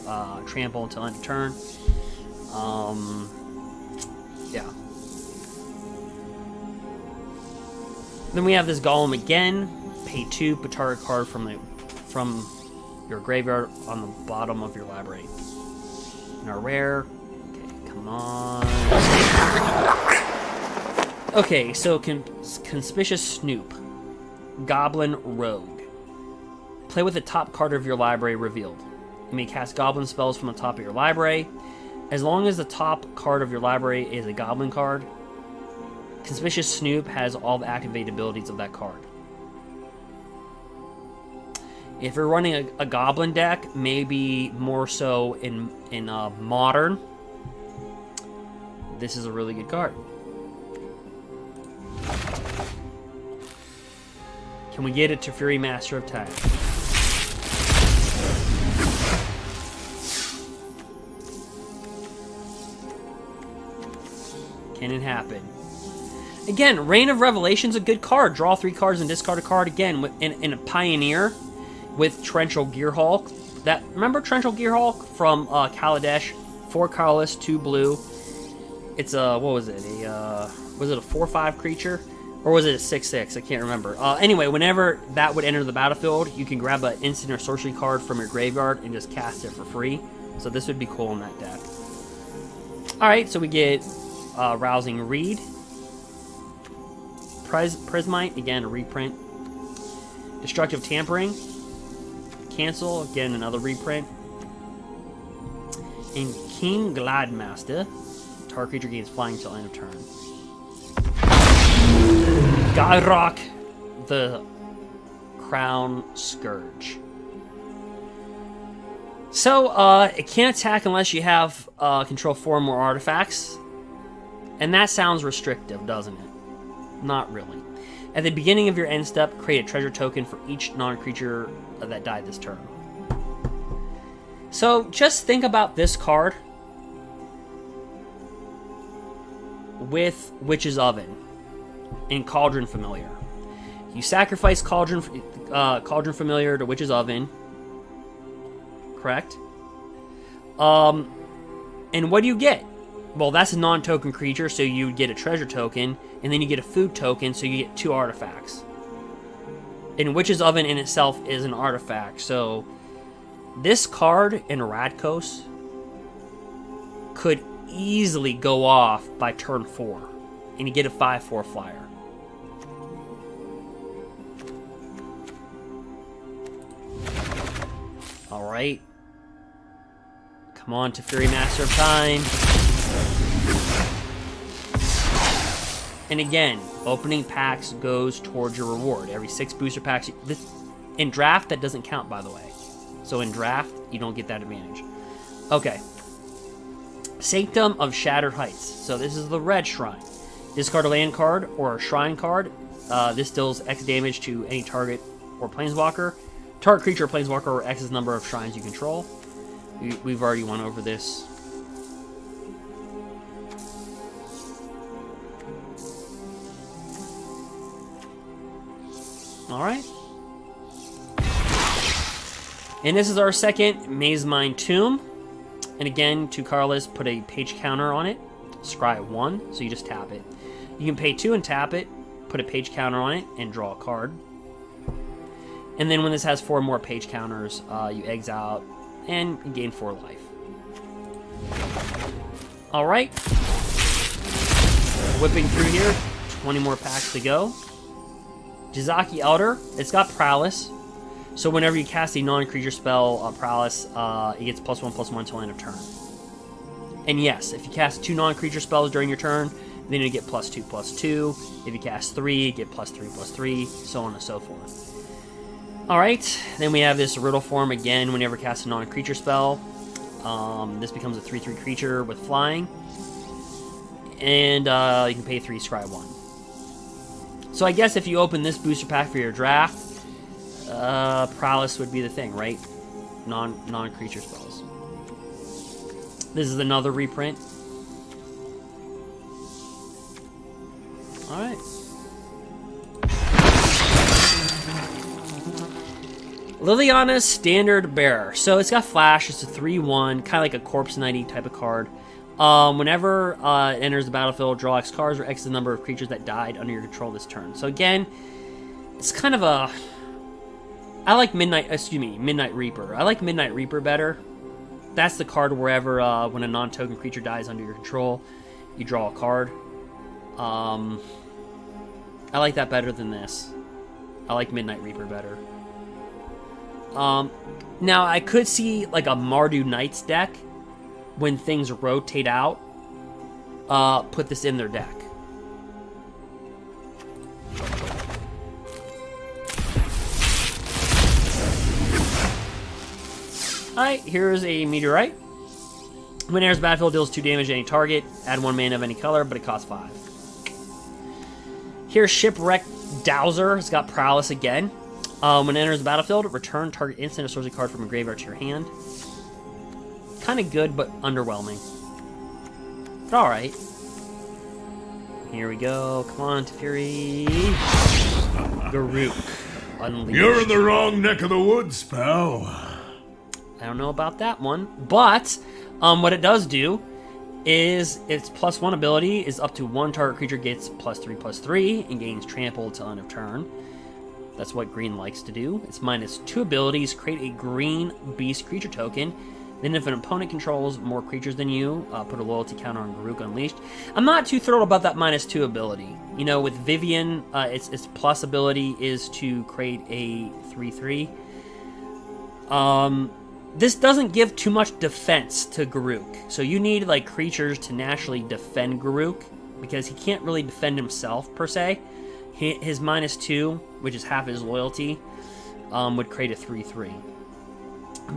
trample until end of turn. Yeah. Then we have this Golem again. Pay 2, put target card from your graveyard on the bottom of your library. And our rare. Okay, come on. Okay, so Conspicuous Snoop. Goblin Rogue. Play with the top card of your library revealed. You may cast goblin spells from the top of your library. As long as the top card of your library is a goblin card, Conspicuous Snoop has all the activated abilities of that card. If you're running a goblin deck, maybe more so in Modern, this is a really good card. Can we get a Teferi Master of Time? Can it happen? Again, Reign of Revelation's a good card. Draw 3 cards and discard a card again in a Pioneer with Torrential Gearhulk. Remember Torrential Gearhulk from Kaladesh? 4 colorless, 2 blue. It's a, what was it? Was it a 4/5 creature? Or was it a 6/6? I can't remember. Anyway, whenever that would enter the battlefield, you can grab an instant or sorcery card from your graveyard and just cast it for free. So this would be cool in that deck. Alright, so we get Rousing Reed. Prismite, again, a reprint. Destructive Tampering. Cancel, again, another reprint. And King Gladmaster. Target creature gains flying until end of turn. Gyrok the Crown Scourge. So, it can't attack unless you have control 4 or more artifacts. And that sounds restrictive, doesn't it? Not really. At the beginning of your end step, create a treasure token for each non-creature that died this turn. So, just think about this card with Witch's Oven and Cauldron Familiar. You sacrifice Cauldron Familiar to Witch's Oven. Correct? And what do you get? Well, that's a non-token creature, so you get a treasure token, and then you get a food token, so you get 2 artifacts. And Witch's Oven in itself is an artifact, so this card in Radkos could easily go off by turn 4, and you get a 5/4 flyer. Alright. Come on, Teferi Master of Time. And again, opening packs goes towards your reward. Every 6 booster packs. In draft, that doesn't count, by the way. So in draft, you don't get that advantage. Okay. Sanctum of Shattered Heights. So this is the red shrine. Discard a land card or a shrine card. This deals X damage to any target or planeswalker. Target creature or planeswalker or X's number of shrines you control. We've already went over this. Alright. And this is our second Mazemind Tomb. And again, 2 colorless, put a page counter on it. Scry 1, so you just tap it. You can pay 2 and tap it, put a page counter on it, and draw a card. And then when this has 4 more page counters, you exile and you gain 4 life. Alright. Whipping through here. 20 more packs to go. Jizaki Elder. It's got Prowess. So whenever you cast a non-creature spell, Prowess, it gets +1/+1 until end of turn. And yes, if you cast 2 non-creature spells during your turn, then you get +2/+2. If you cast 3, you get +3/+3, so on and so forth. Alright, then we have this Riddle form again whenever you cast a non-creature spell. This becomes a 3/3 creature with flying. And you can pay 3, scry 1. So I guess if you open this booster pack for your draft, Prowess would be the thing, right? Non-creature spells. This is another reprint. Alright. Liliana's Standard Bearer. So it's got Flash. It's a 3/1, kind of like a Corpse Knight-y type of card. Whenever it enters the battlefield, draw X cards or X the number of creatures that died under your control this turn. So again, it's kind of a... I like Midnight Reaper. I like Midnight Reaper better. That's the card wherever, when a non-token creature dies under your control, you draw a card. I like that better than this. I like Midnight Reaper better. Now, I could see, like, a Mardu Knights deck, when things rotate out, put this in their deck. Alright, here's a Meteorite. When it enters the battlefield, deals 2 damage to any target. Add 1 mana of any color, but it costs 5. Here's Shipwreck Dowser. It's got Prowess again. When it enters the battlefield, return target instant or sorcery card from a graveyard to your hand. Kind of good, but underwhelming. But alright. Here we go. Come on, Teferi. Garruk. Unleashed. You're in the wrong neck of the woods, pal. I don't know about that one. But, what it does do is its +1 ability is up to 1 target creature gets +3/+3 and gains trample till end of turn. That's what green likes to do. Its -2 abilities create a green beast creature token. Then if an opponent controls more creatures than you, put a loyalty counter on Garruk Unleashed. I'm not too thrilled about that -2 ability. You know, with Vivian, its plus ability is to create a 3/3. This doesn't give too much defense to Garruk. So you need, like, creatures to naturally defend Garruk, because he can't really defend himself, per se. His -2, which is half his loyalty, would create a 3/3.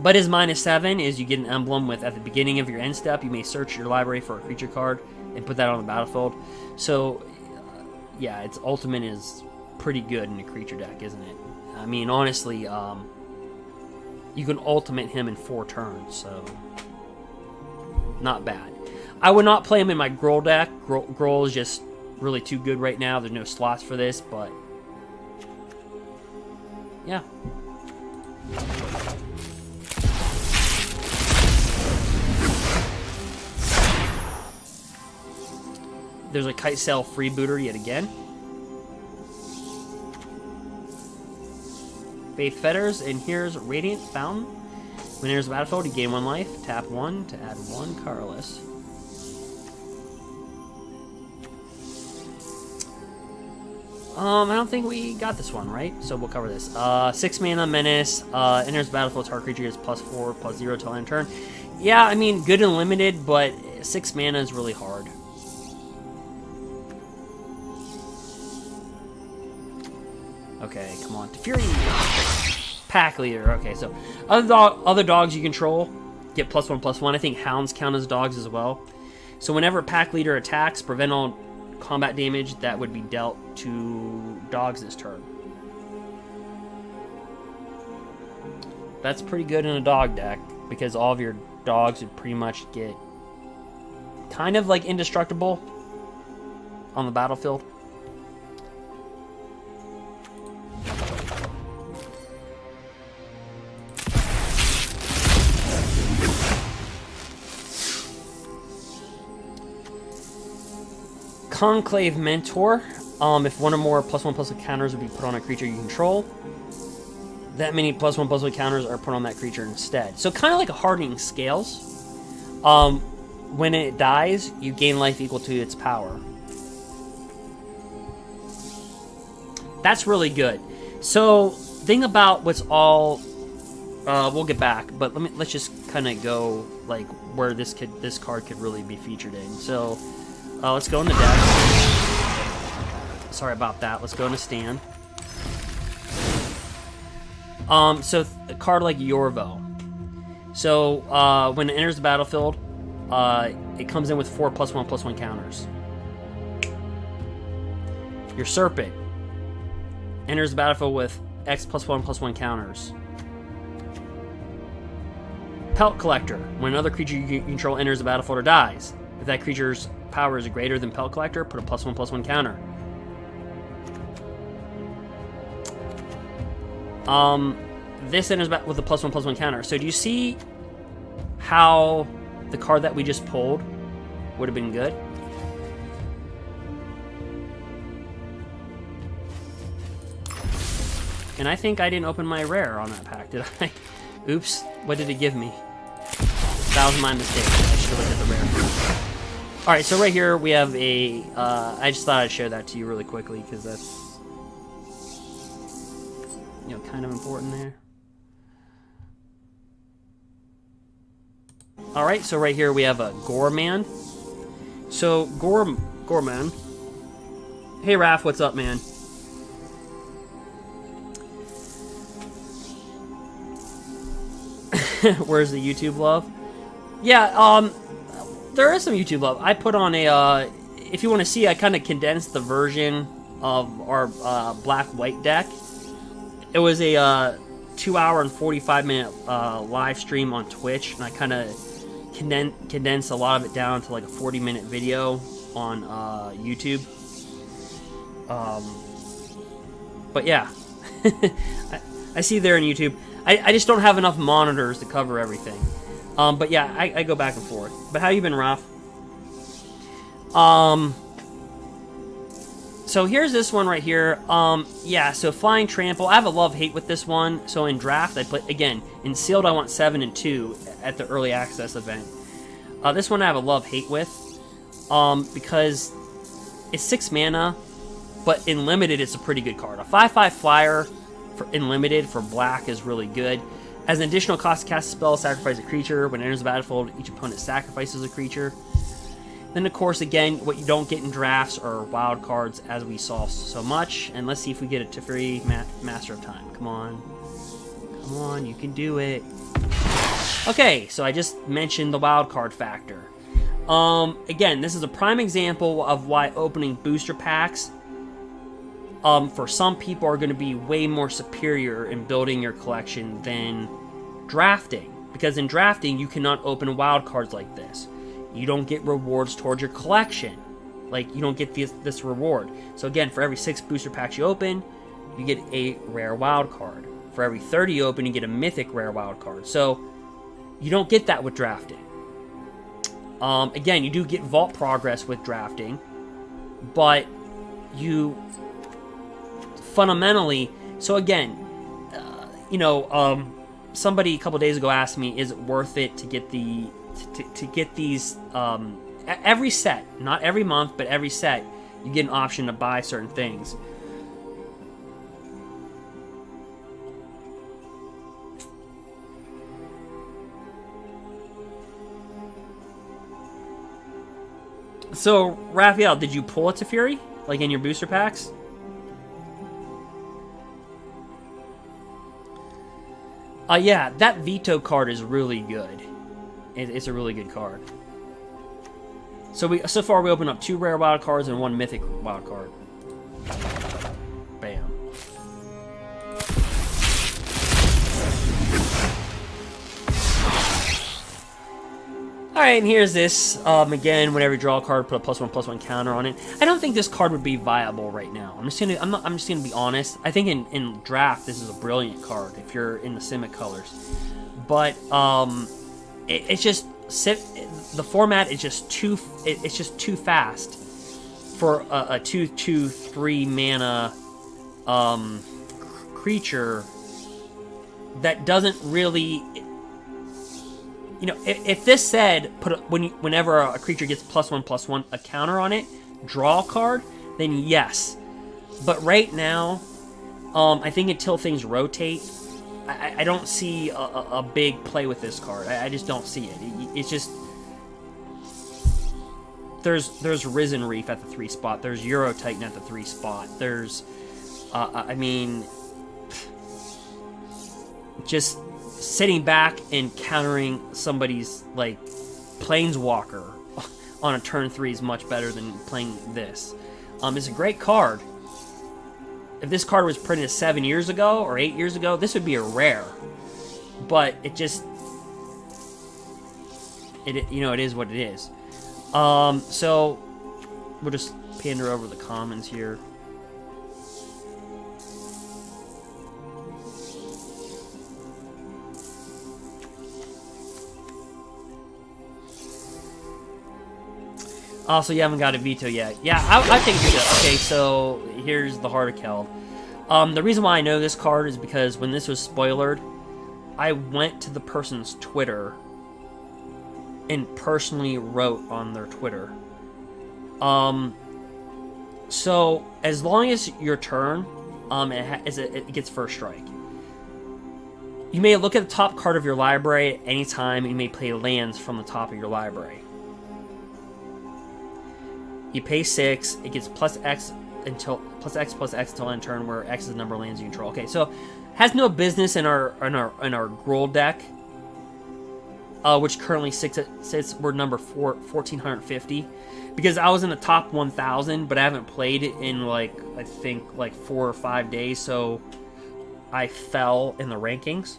But his -7 is you get an emblem with, at the beginning of your end step, you may search your library for a creature card and put that on the battlefield. So, yeah, its ultimate is pretty good in a creature deck, isn't it? I mean, honestly, you can ultimate him in 4 turns, so not bad. I would not play him in my Gruul deck. Gruul is just really too good right now. There's no slots for this, but yeah. There's a Kite Sail freebooter yet again. Faith Fetters, and here's Radiant Fountain. When there's a battlefield, you gain 1 life. Tap 1 to add 1 colorless. I don't think we got this one, right? So we'll cover this. 6 mana Menace. Enters the battlefield, target creature gets +4/+0 till end turn. Yeah, I mean, good and limited, but 6 mana is really hard. Okay, come on. Teferi! Pack leader. Okay, so other dogs you control get +1/+1. I think hounds count as dogs as well. So whenever a pack leader attacks, prevent all combat damage that would be dealt to dogs this turn. That's pretty good in a dog deck, because all of your dogs would pretty much get kind of like indestructible on the battlefield. Conclave Mentor. If one or more +1/+1 counters would be put on a creature you control, that many +1/+1 counters are put on that creature instead. So kind of like a Hardening Scales. When it dies, you gain life equal to its power. That's really good. So, thing about what's all, we'll get back, but let's just kind of go like where this card could really be featured in. So, let's go in the deck. Sorry about that. Let's go into stand. So a card like Yorvo. So when it enters the battlefield, it comes in with 4 +1/+1 counters. Your Serpent enters the battlefield with X +1/+1 counters. Pelt Collector. When another creature you control enters the battlefield or dies, if that creature's power is greater than Pelt Collector, put a +1/+1 counter. This enters back with a +1/+1 counter. So do you see how the card that we just pulled would have been good? And I think I didn't open my rare on that pack, did I? Oops, what did it give me? That was my mistake. I should have looked at the rare. Alright, so right here we have a, I just thought I'd share that to you really quickly, because that's, you know, kind of important there. Alright, so right here we have a Gorman. So, Gorman. Hey, Raph, what's up, man? Where's the YouTube love? Yeah, there is some YouTube love. I put on a, if you want to see, I kind of condensed the version of our black-white deck. It was a 2 hour and 45-minute live stream on Twitch, and I kind of condensed a lot of it down to like a 40-minute video on YouTube. But yeah, I see there on YouTube. I just don't have enough monitors to cover everything. But yeah, I go back and forth. But how you been, Raph? So here's this one right here. Yeah, so Flying Trample. I have a love-hate with this one. So in Draft, I play, again, in Sealed, I want 7 and 2 at the Early Access event. This one I have a love-hate with. Because it's 6 mana, but in Limited, it's a pretty good card. A 5/5 flyer in Limited for black is really good. As an additional cost to cast a spell, sacrifice a creature. When it enters the battlefield, each opponent sacrifices a creature. Then, of course, again, what you don't get in drafts are wild cards, as we saw so much. And let's see if we get a Teferi Master of Time. Come on. Come on, you can do it. Okay, so I just mentioned the wild card factor. Again, this is a prime example of why opening booster packs for some people are going to be way more superior in building your collection than drafting. Because in drafting, you cannot open wild cards like this. You don't get rewards towards your collection. Like, you don't get this reward. So again, for every 6 booster packs you open, you get a rare wild card. For every 30 you open, you get a mythic rare wild card. So, you don't get that with drafting. Again, you do get vault progress with drafting, but you fundamentally, so again, you know, somebody a couple days ago asked me, is it worth it to get to get these every set, not every month, but every set, you get an option to buy certain things. So, Raphael, did you pull a Teferi, like in your booster packs? Yeah, that Vito card is really good. It's a really good card. So far we opened up 2 rare wild cards and 1 mythic wild card. Bam. Alright, and here's this. Again, whenever you draw a card, put a +1/+1 counter on it. I don't think this card would be viable right now. I'm just gonna be honest. I think in draft this is a brilliant card if you're in the Simic colors. But it's just the format is just too fast for a 2/2/3 mana creature that doesn't really, you know, if this said whenever a creature gets +1/+1 a counter on it, draw a card, then yes. But right now, I think until things rotate, I don't see a big play with this card. I just don't see it. It's just there's Risen Reef at the 3 spot. There's Euro Titan at the 3 spot. There's I mean, just sitting back and countering somebody's like planeswalker on a turn 3 is much better than playing this. It's a great card. If this card was printed 7 years ago or 8 years ago, this would be a rare. But it just, you know, it is what it is. So we'll just pander over the comments here. Also, you haven't got a Vito yet. Yeah, I think you should. Okay, so here's the Heart of Keld. The reason why I know this card is because when this was spoilered, I went to the person's Twitter and personally wrote on their Twitter. So as long as your turn, it gets first strike. You may look at the top card of your library at any time, and you may play lands from the top of your library. You pay 6. It gets +X until +X until end turn, where X is the number of lands you control. Okay, so has no business in our Gruul deck, which currently sits we're number 1450, because I was in the top 1000, but I haven't played it in I think 4 or 5 days, so I fell in the rankings.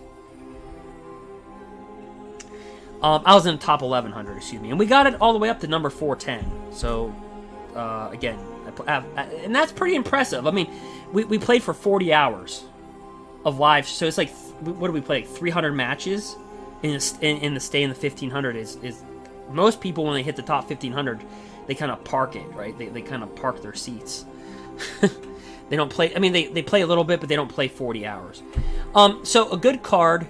I was in the top 1100, excuse me, and we got it all the way up to number 410. So. Again, and that's pretty impressive. I mean, we played for 40 hours of live, so it's like, what do we play? 300 matches in the stay in the 1500 is most people, when they hit the top 1500, they kind of park it, right? They kind of park their seats. They don't play. I mean, they play a little bit, but they don't play 40 hours. So a good card,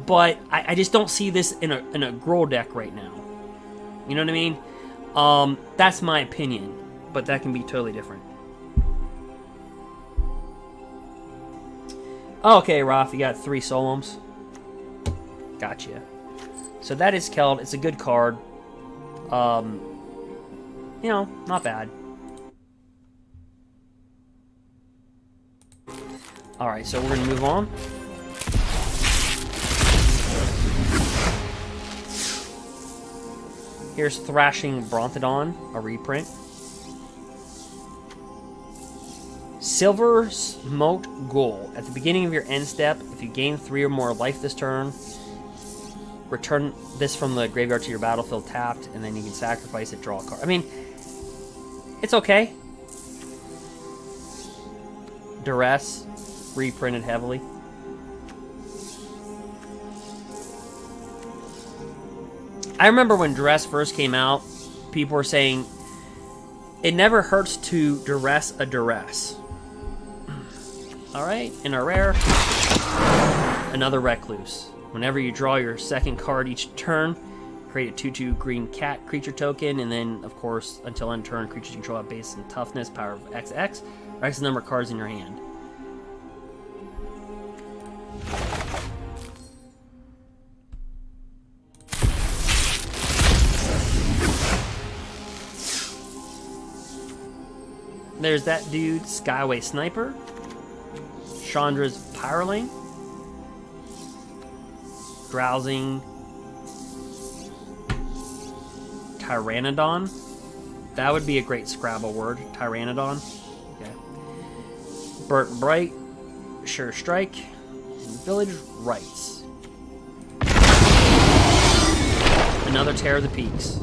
but I just don't see this in a Gruul deck right now. You know what I mean? That's my opinion, but that can be totally different. Okay, Raph, you got 3 Solums. Gotcha. So that is Keld. It's a good card. You know, not bad. Alright, so we're going to move on. Here's Thrashing Brontodon, a reprint. Silver Smote Ghoul. At the beginning of your end step, if you gain 3 or more life this turn, return this from the graveyard to your battlefield tapped, and then you can sacrifice it, draw a card. I mean, it's okay. Duress, reprinted heavily. I remember when Duress first came out, people were saying, it never hurts to Duress a Duress. Alright, in our rare, another Recluse. Whenever you draw your second card each turn, create a 2/2 green cat creature token, and then, of course, until end turn, creatures you control have base and toughness, power of XX, or X number of cards in your hand. There's that dude, Skyway Sniper, Chandra's Pyrolane, Drowsing Tyrannodon. That would be a great Scrabble word, Tyrannodon. Okay. Burnt Bright, Sure Strike, and Village Rites. Another Terror of the Peaks.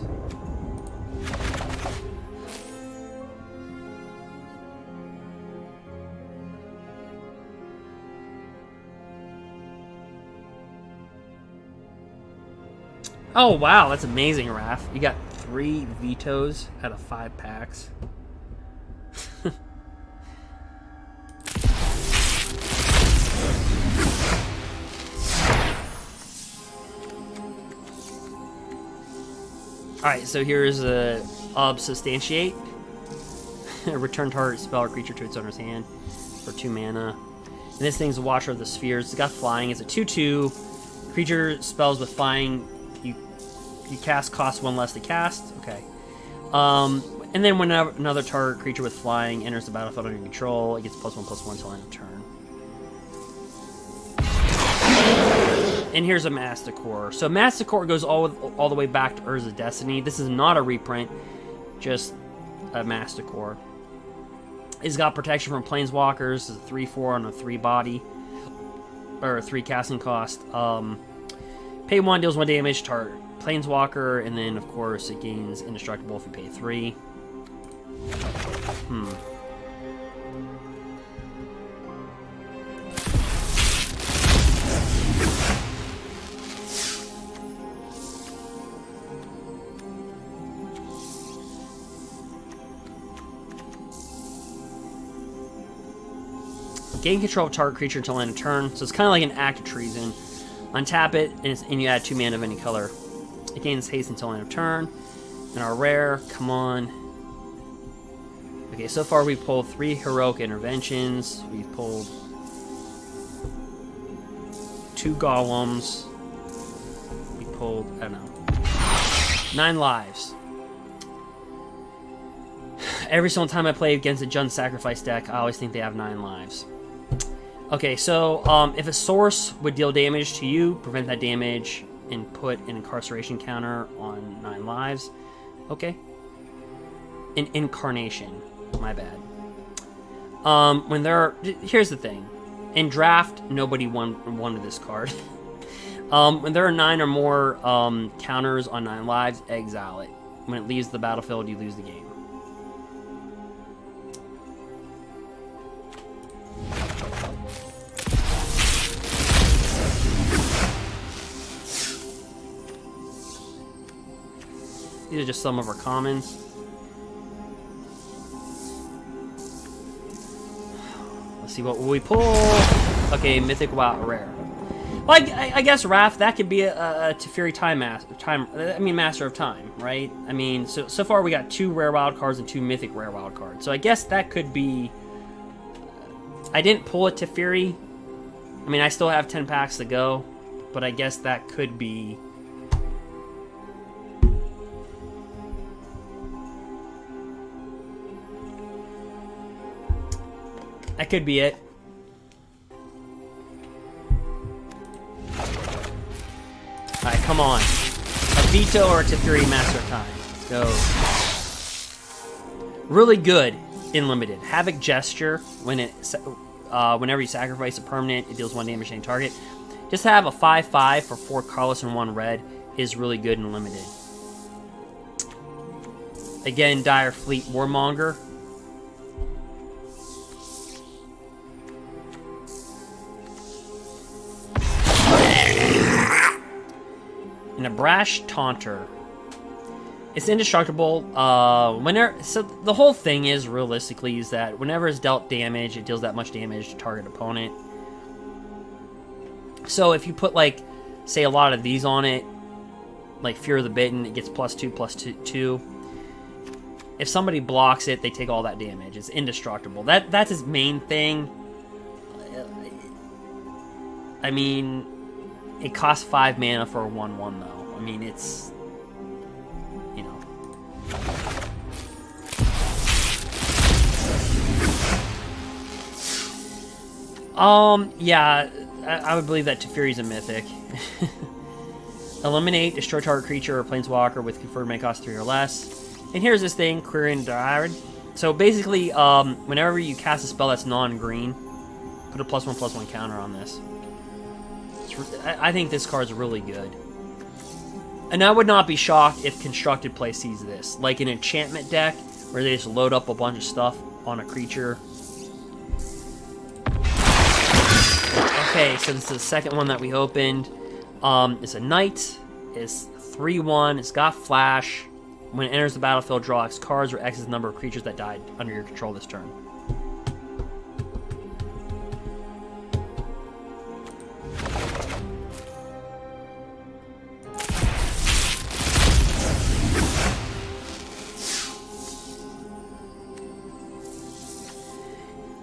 Oh, wow, that's amazing, Raph. You got 3 Vitos out of 5 packs. Alright, so here's a Substantiate. Return target spell or creature to its owner's hand for 2 mana. And this thing's a Watcher of the Spheres. It's got flying. It's a 2/2. Creature spells with flying. You cast cost 1 less to cast. Okay. And then whenever another target creature with flying enters the battlefield under your control, it gets +1/+1 until end of turn. And here's a Masticore. So Masticore goes all the way back to Urza's Destiny. This is not a reprint, just a Masticore. It's got protection from planeswalkers. It's a 3/4 on a 3 body, or 3 casting cost. Pay 1, deals 1 damage to target planeswalker, and then of course it gains indestructible if you pay 3. Gain control of target creature until end of turn, so it's kind of like an act of treason. Untap it, and you add 2 mana of any color. It gains haste until end of turn. And our rare, come on. Okay, so far we've pulled 3 heroic interventions. We've pulled 2 golems. We pulled, I don't know, 9 lives. Every single time I play against a Jund Sacrifice deck, I always think they have 9 lives. Okay, so if a source would deal damage to you, prevent that damage, and put an incarceration counter on 9 lives. Okay. An incarnation. My bad. When there are... Here's the thing. In draft, nobody wanted this card. When there are 9 or more counters on 9 lives, exile it. When it leaves the battlefield, you lose the game. These are just some of our commons. Let's see what we pull. Okay, Mythic Wild Rare. Well, I guess Wrath, that could be a Teferi Master of Time, right? I mean, so far we got 2 rare wild cards and 2 Mythic rare wild cards. So I guess that could be... I didn't pull a Teferi. I mean, I still have 10 packs to go, but I guess that could be... That could be it. Alright, come on. A Vito or a Teferi Master of Time. Let's go. Really good in limited. Havoc Gesture, whenever you sacrifice a permanent, it deals 1 damage to any target. Just to have a 5/5 for 4 colorless and 1 red is really good in limited. Again, Dire Fleet Warmonger. And a Brash Taunter. It's indestructible. So the whole thing is, realistically, is that whenever it's dealt damage, it deals that much damage to target opponent. So if you put, like, say a lot of these on it, like Fear of the Bitten, it gets +2/+2. If somebody blocks it, they take all that damage. It's indestructible. That's his main thing. I mean, it costs 5 mana for a 1/1, though. I mean, it's... you know. Yeah, I would believe that Teferi's a Mythic. Eliminate, destroy target creature or planeswalker with conferred mana cost 3 or less. And here's this thing, Quirion Dryad. So basically, whenever you cast a spell that's non-green, put a +1/+1 counter on this. I think this card's really good. And I would not be shocked if Constructed Play sees this. Like an enchantment deck, where they just load up a bunch of stuff on a creature. Okay, so this is the second one that we opened. It's a Knight. It's 3/1. It's got Flash. When it enters the battlefield, draw X cards or X is the number of creatures that died under your control this turn.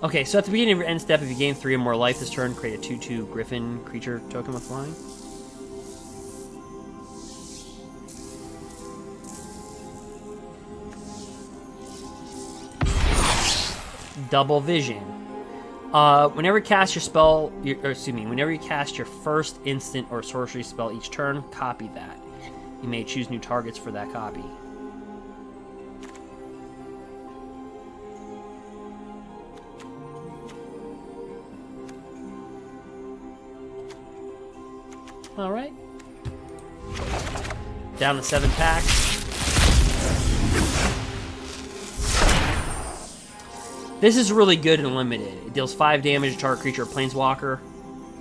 Okay, so at the beginning of your end step, if you gain 3 or more life this turn, create a 2/2 Griffin creature token with flying. Double Vision. Whenever you cast your spell, whenever you cast your first instant or sorcery spell each turn, copy that. You may choose new targets for that copy. All right. Down to 7 packs. This is really good and limited. It deals 5 damage to target creature or planeswalker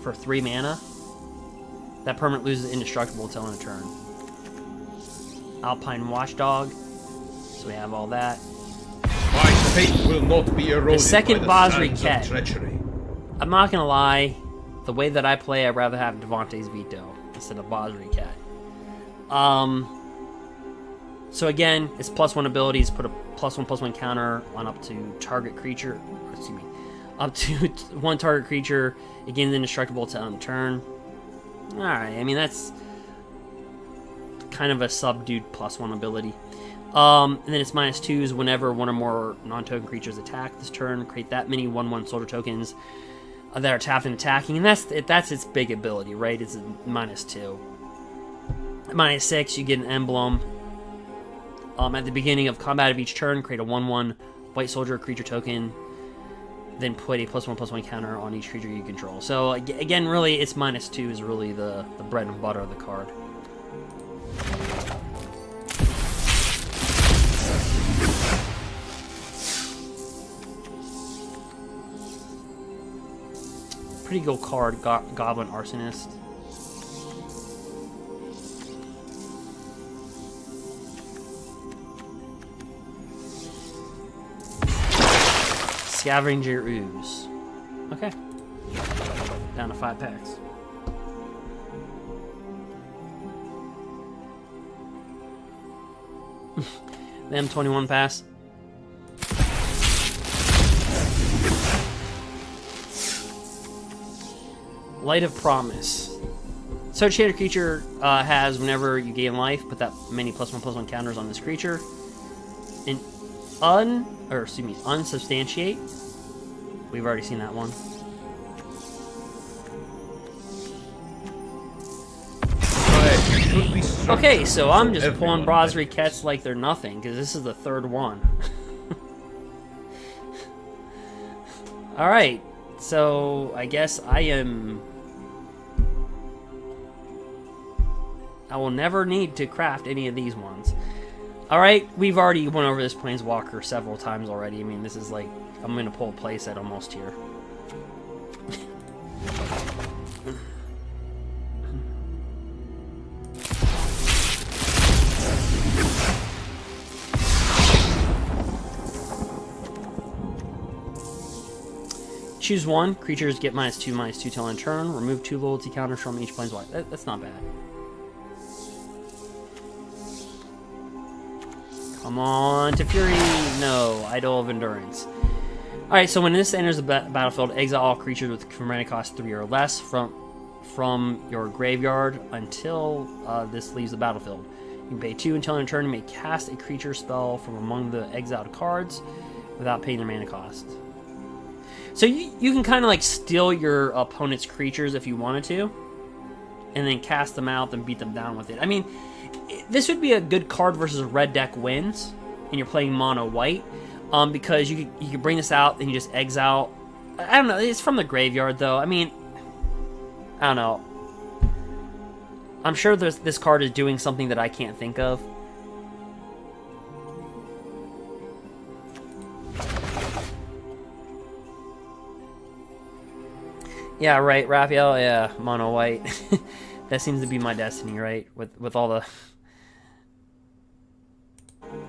for 3 mana. That permanent loses indestructible until end of turn. Alpine Watchdog. So we have all that. My fate will not be eroded The second by the Basri sands Ket. of treachery. I'm not gonna lie. The way that I play, I'd rather have Devontae's Vito instead of Basri Ket. So again, it's +1 abilities. Put a +1/+1 counter on up to target creature. Up to 1 target creature. It gains indestructible to end turn. All right. I mean that's kind of a subdued +1 ability. And then its -2s whenever 1 or more non-token creatures attack this turn. Create that many 1/1 soldier tokens that are tapped and attacking, and that's its big ability, right? It's a -2. At -6, you get an emblem. At the beginning of combat of each turn, create a 1/1 white soldier creature token. Then put a +1/+1 counter on each creature you control. So again, really, its -2 is really the bread and butter of the card. Pretty good card, Goblin Arsonist. Scavenger Ooze. Okay. Down to 5 packs. The M21 pass. Light of Promise. Associated creature has whenever you gain life, put that many +1/+1 counters on this creature. And unsubstantiate. We've already seen that one. Okay, so I'm just pulling Brasri Kets like they're nothing, because this is the 3rd one. Alright, so I guess I will never need to craft any of these ones. Alright, we've already went over this Planeswalker several times already. I mean, this is like, I'm going to pull a playset almost here. Choose 1. Creatures get -2/-2 till end turn. Remove 2 loyalty counters from each Planeswalker. That's not bad. Come on, Teferi! No, Idol of Endurance. Alright, so when this enters the battlefield, exile all creatures with mana cost 3 or less from your graveyard until this leaves the battlefield. You can pay 2 until in turn you may cast a creature spell from among the exiled cards without paying their mana cost. So you can kind of like steal your opponent's creatures if you wanted to, and then cast them out and beat them down with it. I mean, this would be a good card versus a red deck wins, and you're playing mono white, because you could bring this out and you just exile. I don't know. It's from the graveyard though. I mean, I don't know. I'm sure this card is doing something that I can't think of. Yeah, right, Raphael. Yeah, mono white. That seems to be my destiny, right? With all the,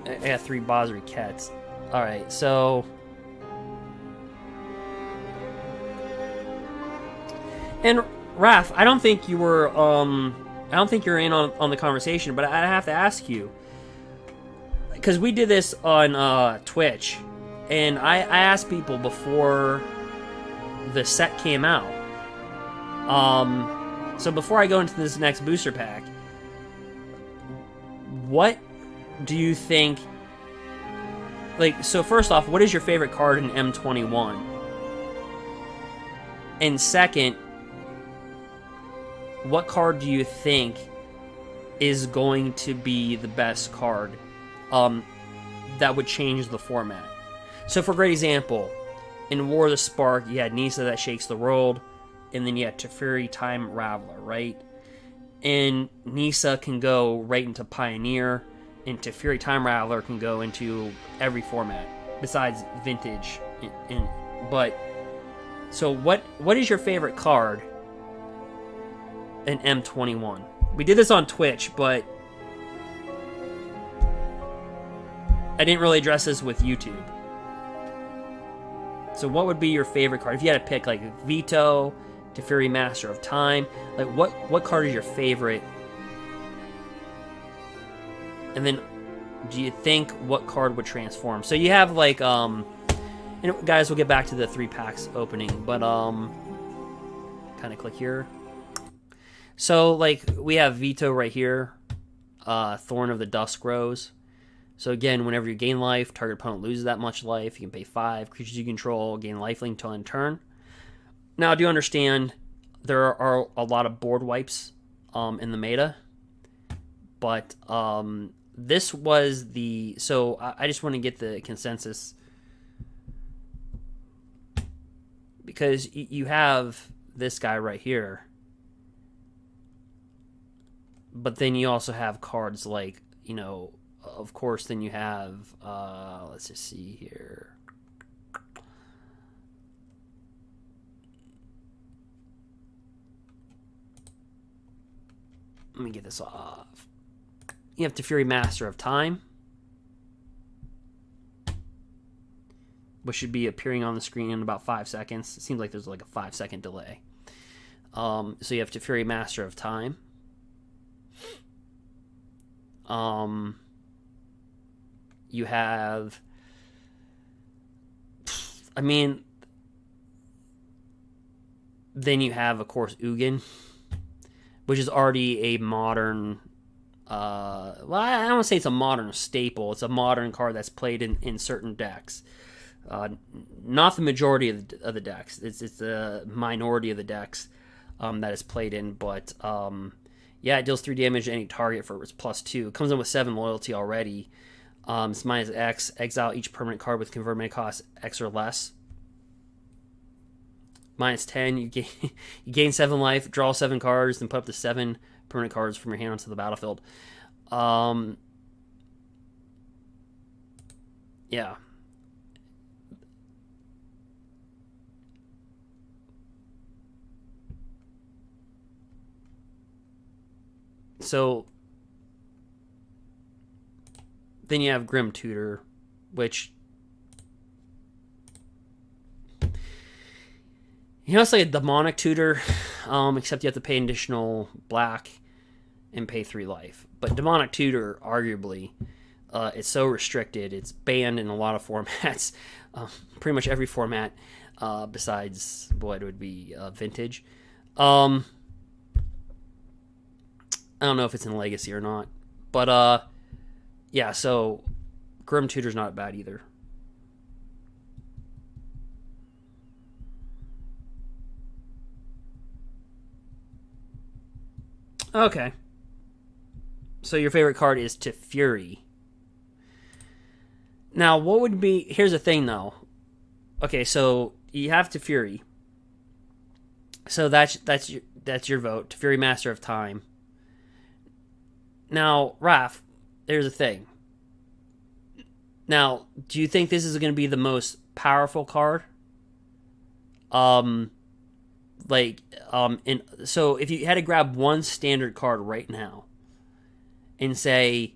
I got 3 Basri Kets. All right, so, and Raph, I don't think you were, I don't think you're in on the conversation, but I have to ask you, because we did this on Twitch, And I asked people before the set came out. So before I go into this next booster pack, what do you think? Like, so first off, what is your favorite card in M21? And second, what card do you think is going to be the best card that would change the format? So for great example, in War of the Spark, you had Nissa that shakes the world, and then you had Teferi Time Raveler, right? And Nissa can go right into Pioneer, and Teferi Time Raveler can go into every format besides Vintage. But so what is your favorite card in M21? We did this on Twitch, but I didn't really address this with YouTube. So what would be your favorite card? If you had to pick, like, Vito, Teferi Master of Time, like, what card is your favorite? And then, do you think what card would transform? So you have, like, and guys, we'll get back to the 3 packs opening, but, kind of click here. So, like, we have Vito right here, Thorn of the Dusk Rose. So again, whenever you gain life, target opponent loses that much life. You can pay 5. Creatures you control gain lifelink until end turn. Now, I do understand there are a lot of board wipes in the meta. But this was the... So I just want to get the consensus. Because you have this guy right here. But then you also have cards like, you know... Of course, then you have, let's just see here. Let me get this off. You have Teferi Master of Time, which should be appearing on the screen in about 5 seconds. It seems like there's like a 5-second delay. So you have Teferi Master of Time. You have, I mean, then you have, of course, Ugin, which is already a modern, well, I don't want to say it's a modern staple. It's a modern card that's played in certain decks. Not the majority of the decks. It's the minority of the decks that is played in, but yeah, it deals 3 damage to any target for its +2. It comes in with 7 loyalty already. It's -X. Exile each permanent card with convert mana cost X or less. -10. You gain 7 life, draw 7 cards, then put up to 7 permanent cards from your hand onto the battlefield. Yeah. So then you have Grim Tutor, which, you know, it's like a demonic tutor, except you have to pay an additional black and pay 3 life. But demonic tutor, arguably, it's so restricted. It's banned in a lot of formats, pretty much every format, besides what would be Vintage. I don't know if it's in Legacy or not, but yeah, so Grim Tutor's not bad either. Okay. So your favorite card is Teferi. Now, what would be... Here's the thing, though. Okay, so you have Teferi. So that's your vote. Teferi Master of Time. Now, Raph, here's the thing. Now, do you think this is going to be the most powerful card? So if you had to grab one standard card right now and say,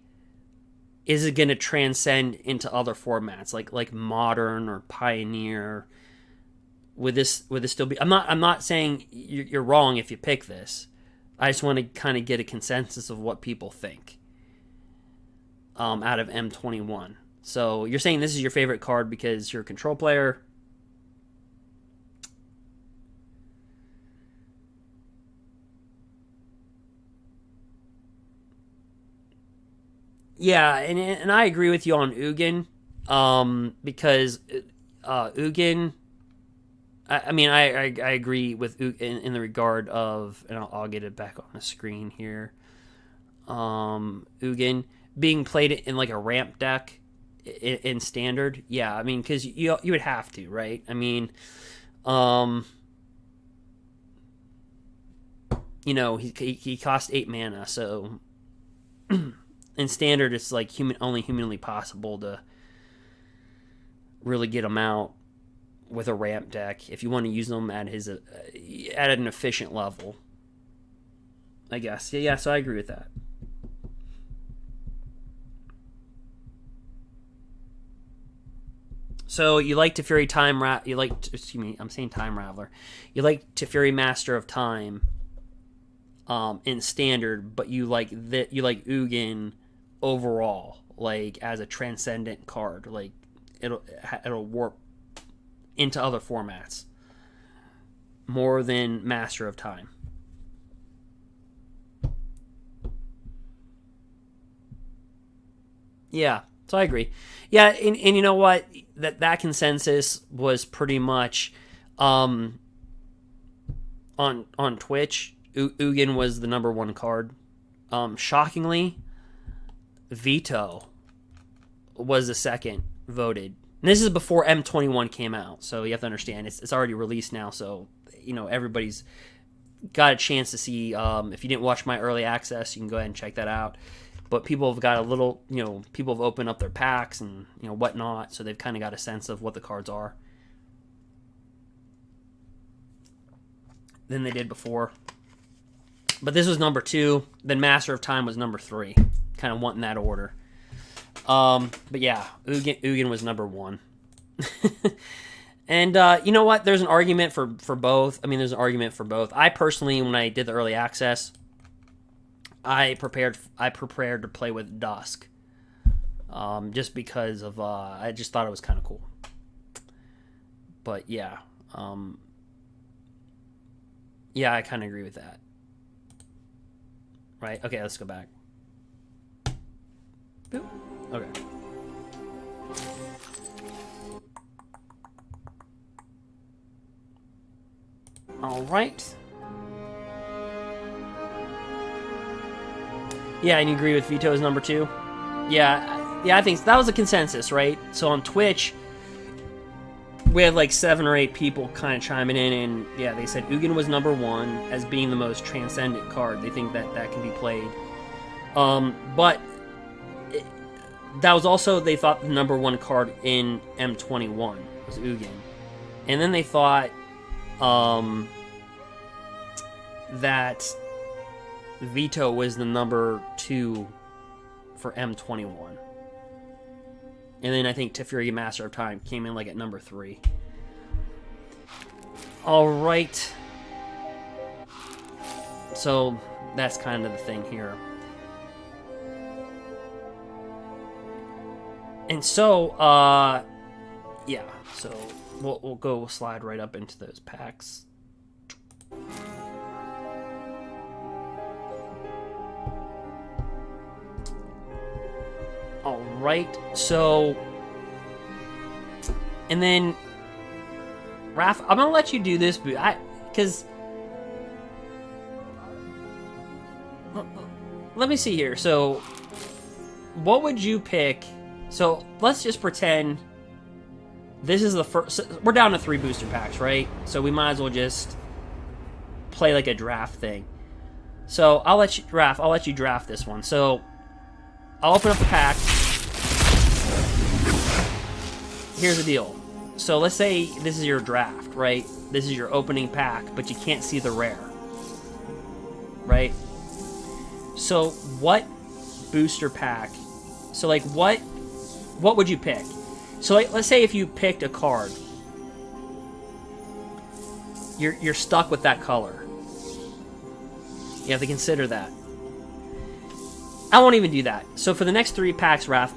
is it going to transcend into other formats like Modern or Pioneer? Would this still be? I'm not saying you're wrong if you pick this. I just want to kind of get a consensus of what people think out of M21. So you're saying this is your favorite card because you're a control player. Yeah, and I agree with you on Ugin, because Ugin. I agree with Ugin in the regard of, and I'll get it back on the screen here. Ugin being played in like a ramp deck in standard, yeah. I mean, because you would have to, right? I mean, he cost 8 mana, so in standard it's like only humanly possible to really get him out with a ramp deck if you want to use them at an efficient level, I guess. Yeah, so I agree with that. So you like Teferi I'm saying Time Raveler. You like Teferi Master of Time in standard, but you like Ugin overall, like as a transcendent card, like it'll warp into other formats more than Master of Time. Yeah, so I agree. Yeah, and you know what? That consensus was pretty much on Twitch. Ugin was the number 1 card. Shockingly, Vito was the second voted. And this is before M21 came out, so you have to understand it's already released now. So everybody's got a chance to see. If you didn't watch my early access, you can go ahead and check that out. But people have got a little, people have opened up their packs and whatnot, so they've kind of got a sense of what the cards are than they did before. But this was number 2. Then Master of Time was number 3. Kind of wanting that order. But yeah, Ugin was number 1. And you know what? There's an argument for both. I mean, there's an argument for both. I personally, when I did the early access, I prepared to play with Dusk, just because of I just thought it was kind of cool. But yeah, yeah, I kind of agree with that. Right? Okay, let's go back. Boop. Okay. All right. Yeah, and you agree with Vito's number 2? Yeah, I think that was a consensus, right? So on Twitch, we had like 7 or 8 people kind of chiming in, and yeah, they said Ugin was number 1 as being the most transcendent card. They think that can be played. But that was also, they thought the number 1 card in M21 was Ugin. And then they thought that Vito was the number 2 for M21. And then I think Teferi Master of Time came in like at number 3. Alright. So that's kind of the thing here. And so, yeah. So we'll slide right up into those packs. All right, so, and then, Raph, I'm gonna let you do this, because, let me see here. So, what would you pick? So, let's just pretend this is the first. We're down to 3 booster packs, right? So we might as well just play like a draft thing. So I'll let you draft this one. So I'll open up the pack. Here's the deal. So let's say this is your draft, right? This is your opening pack, but you can't see the rare, right? So what booster pack? So like what would you pick? So like, let's say if you picked a card, you're stuck with that color. You have to consider that. I won't even do that. So for the next 3 packs, Raph,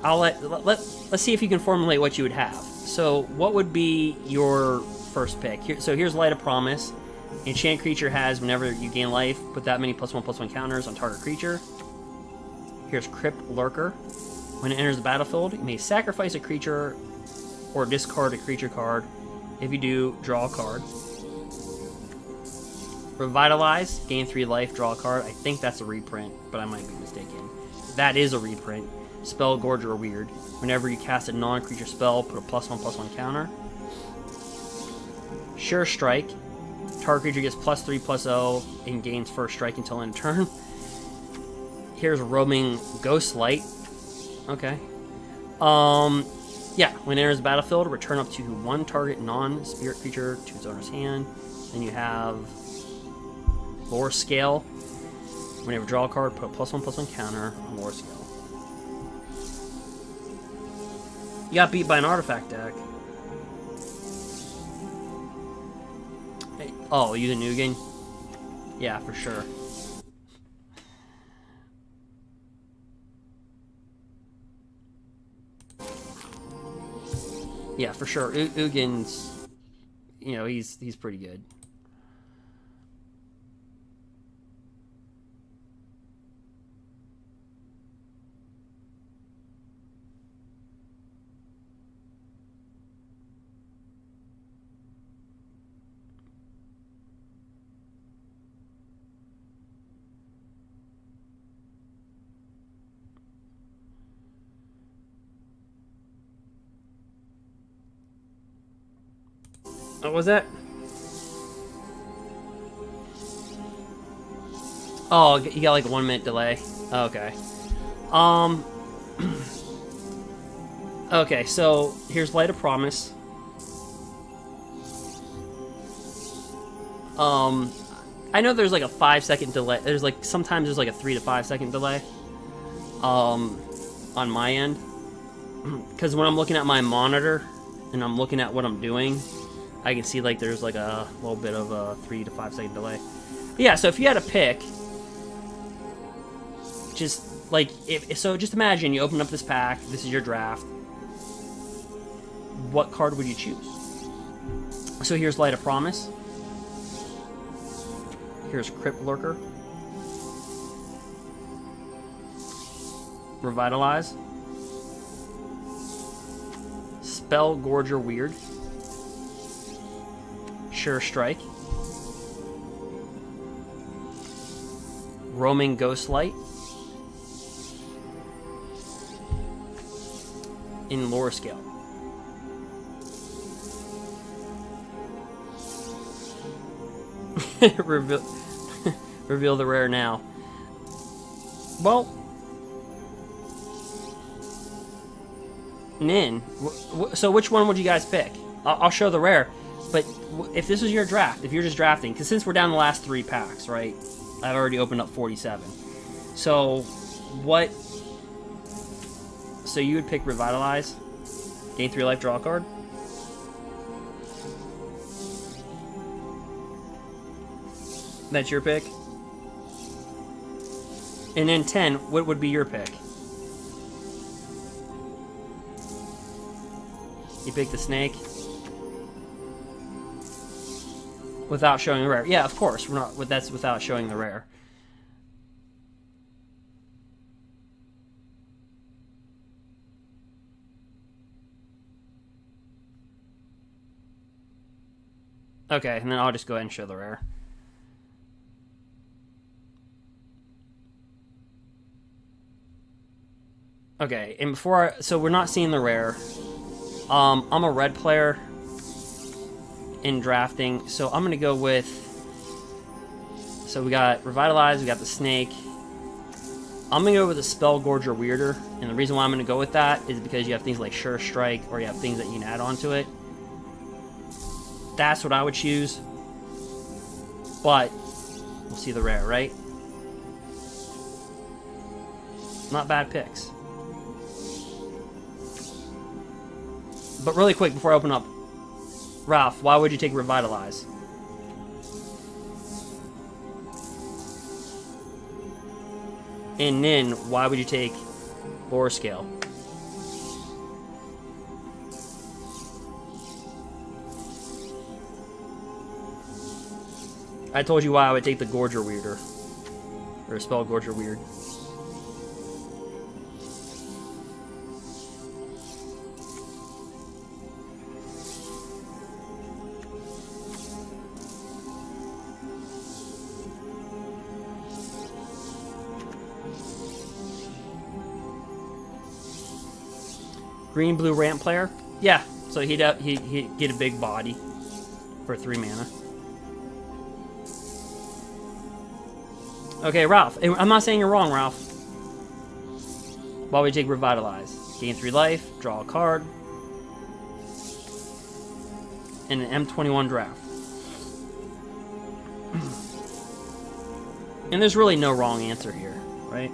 let's see if you can formulate what you would have. So what would be your first pick? So here's Light of Promise. Enchant creature has, whenever you gain life, put that many +1/+1 counters on target creature. Here's Crypt Lurker. When it enters the battlefield, you may sacrifice a creature or discard a creature card. If you do, draw a card. Revitalize, gain 3 life, draw a card. I think that's a reprint, but I might be mistaken. That is a reprint. Spell Gorger Weird. Whenever you cast a non-creature spell, put a +1/+1 counter. Sure Strike. Target creature gets +3/+0 and gains first strike until end turn. Here's Roaming Ghostlight. Okay. Yeah, when it enters the battlefield, return up to 1 target non-spirit creature to its owner's hand. Then you have Lore Scale. Whenever you draw a card, put a +1/+1 counter on Lore Scale. You got beat by an artifact deck. Hey, oh, you the Ugin? Yeah, for sure. Yeah, for sure. Ugin's, you know, he's pretty good. What was that? Oh, you got like a 1 minute delay. Okay. Okay, so here's Light of Promise. I know there's like a 5-second delay. There's like sometimes there's like a 3 to 5 second delay. On my end, because when I'm looking at my monitor and I'm looking at what I'm doing, I can see like there's like a little bit of a 3 to 5 second delay. But yeah, so if you had a pick, just like just imagine you open up this pack. This is your draft. What card would you choose? So here's Light of Promise. Here's Crypt Lurker. Revitalize. Spell Gorger Weird. Sure Strike. Roaming Ghostlight. In Lore Scale. Reveal the rare now. Well, Nin. So which one would you guys pick? I'll show the rare. But if this is your draft, if you're just drafting, because since we're down the last 3 packs, right? I've already opened up 47. So what? So you would pick Revitalize, gain 3 life, draw a card. That's your pick. And then 10, what would be your pick? You pick the snake. Without showing the rare. Yeah, of course. We're not. That's without showing the rare. Okay, and then I'll just go ahead and show the rare. Okay, and before so we're not seeing the rare. I'm a red player in drafting, so I'm gonna go with. So we got Revitalize, we got the snake. I'm gonna go with the Spell Gorger Weirder, and the reason why I'm gonna go with that is because you have things like Sure Strike, or you have things that you can add on to it. That's what I would choose. But we'll see the rare, right? Not bad picks. But really quick before I open up, Ralph, why would you take Revitalize? And Nin, why would you take Lore Scale? I told you why I would take the Gorger Weirder. Or spell Gorger Weird. Green blue ramp player? Yeah, so he'd get a big body for 3 mana. Okay, Ralph. I'm not saying you're wrong, Ralph. Why would you take Revitalize? Gain 3 life, draw a card, and an M21 draft. And there's really no wrong answer here, right?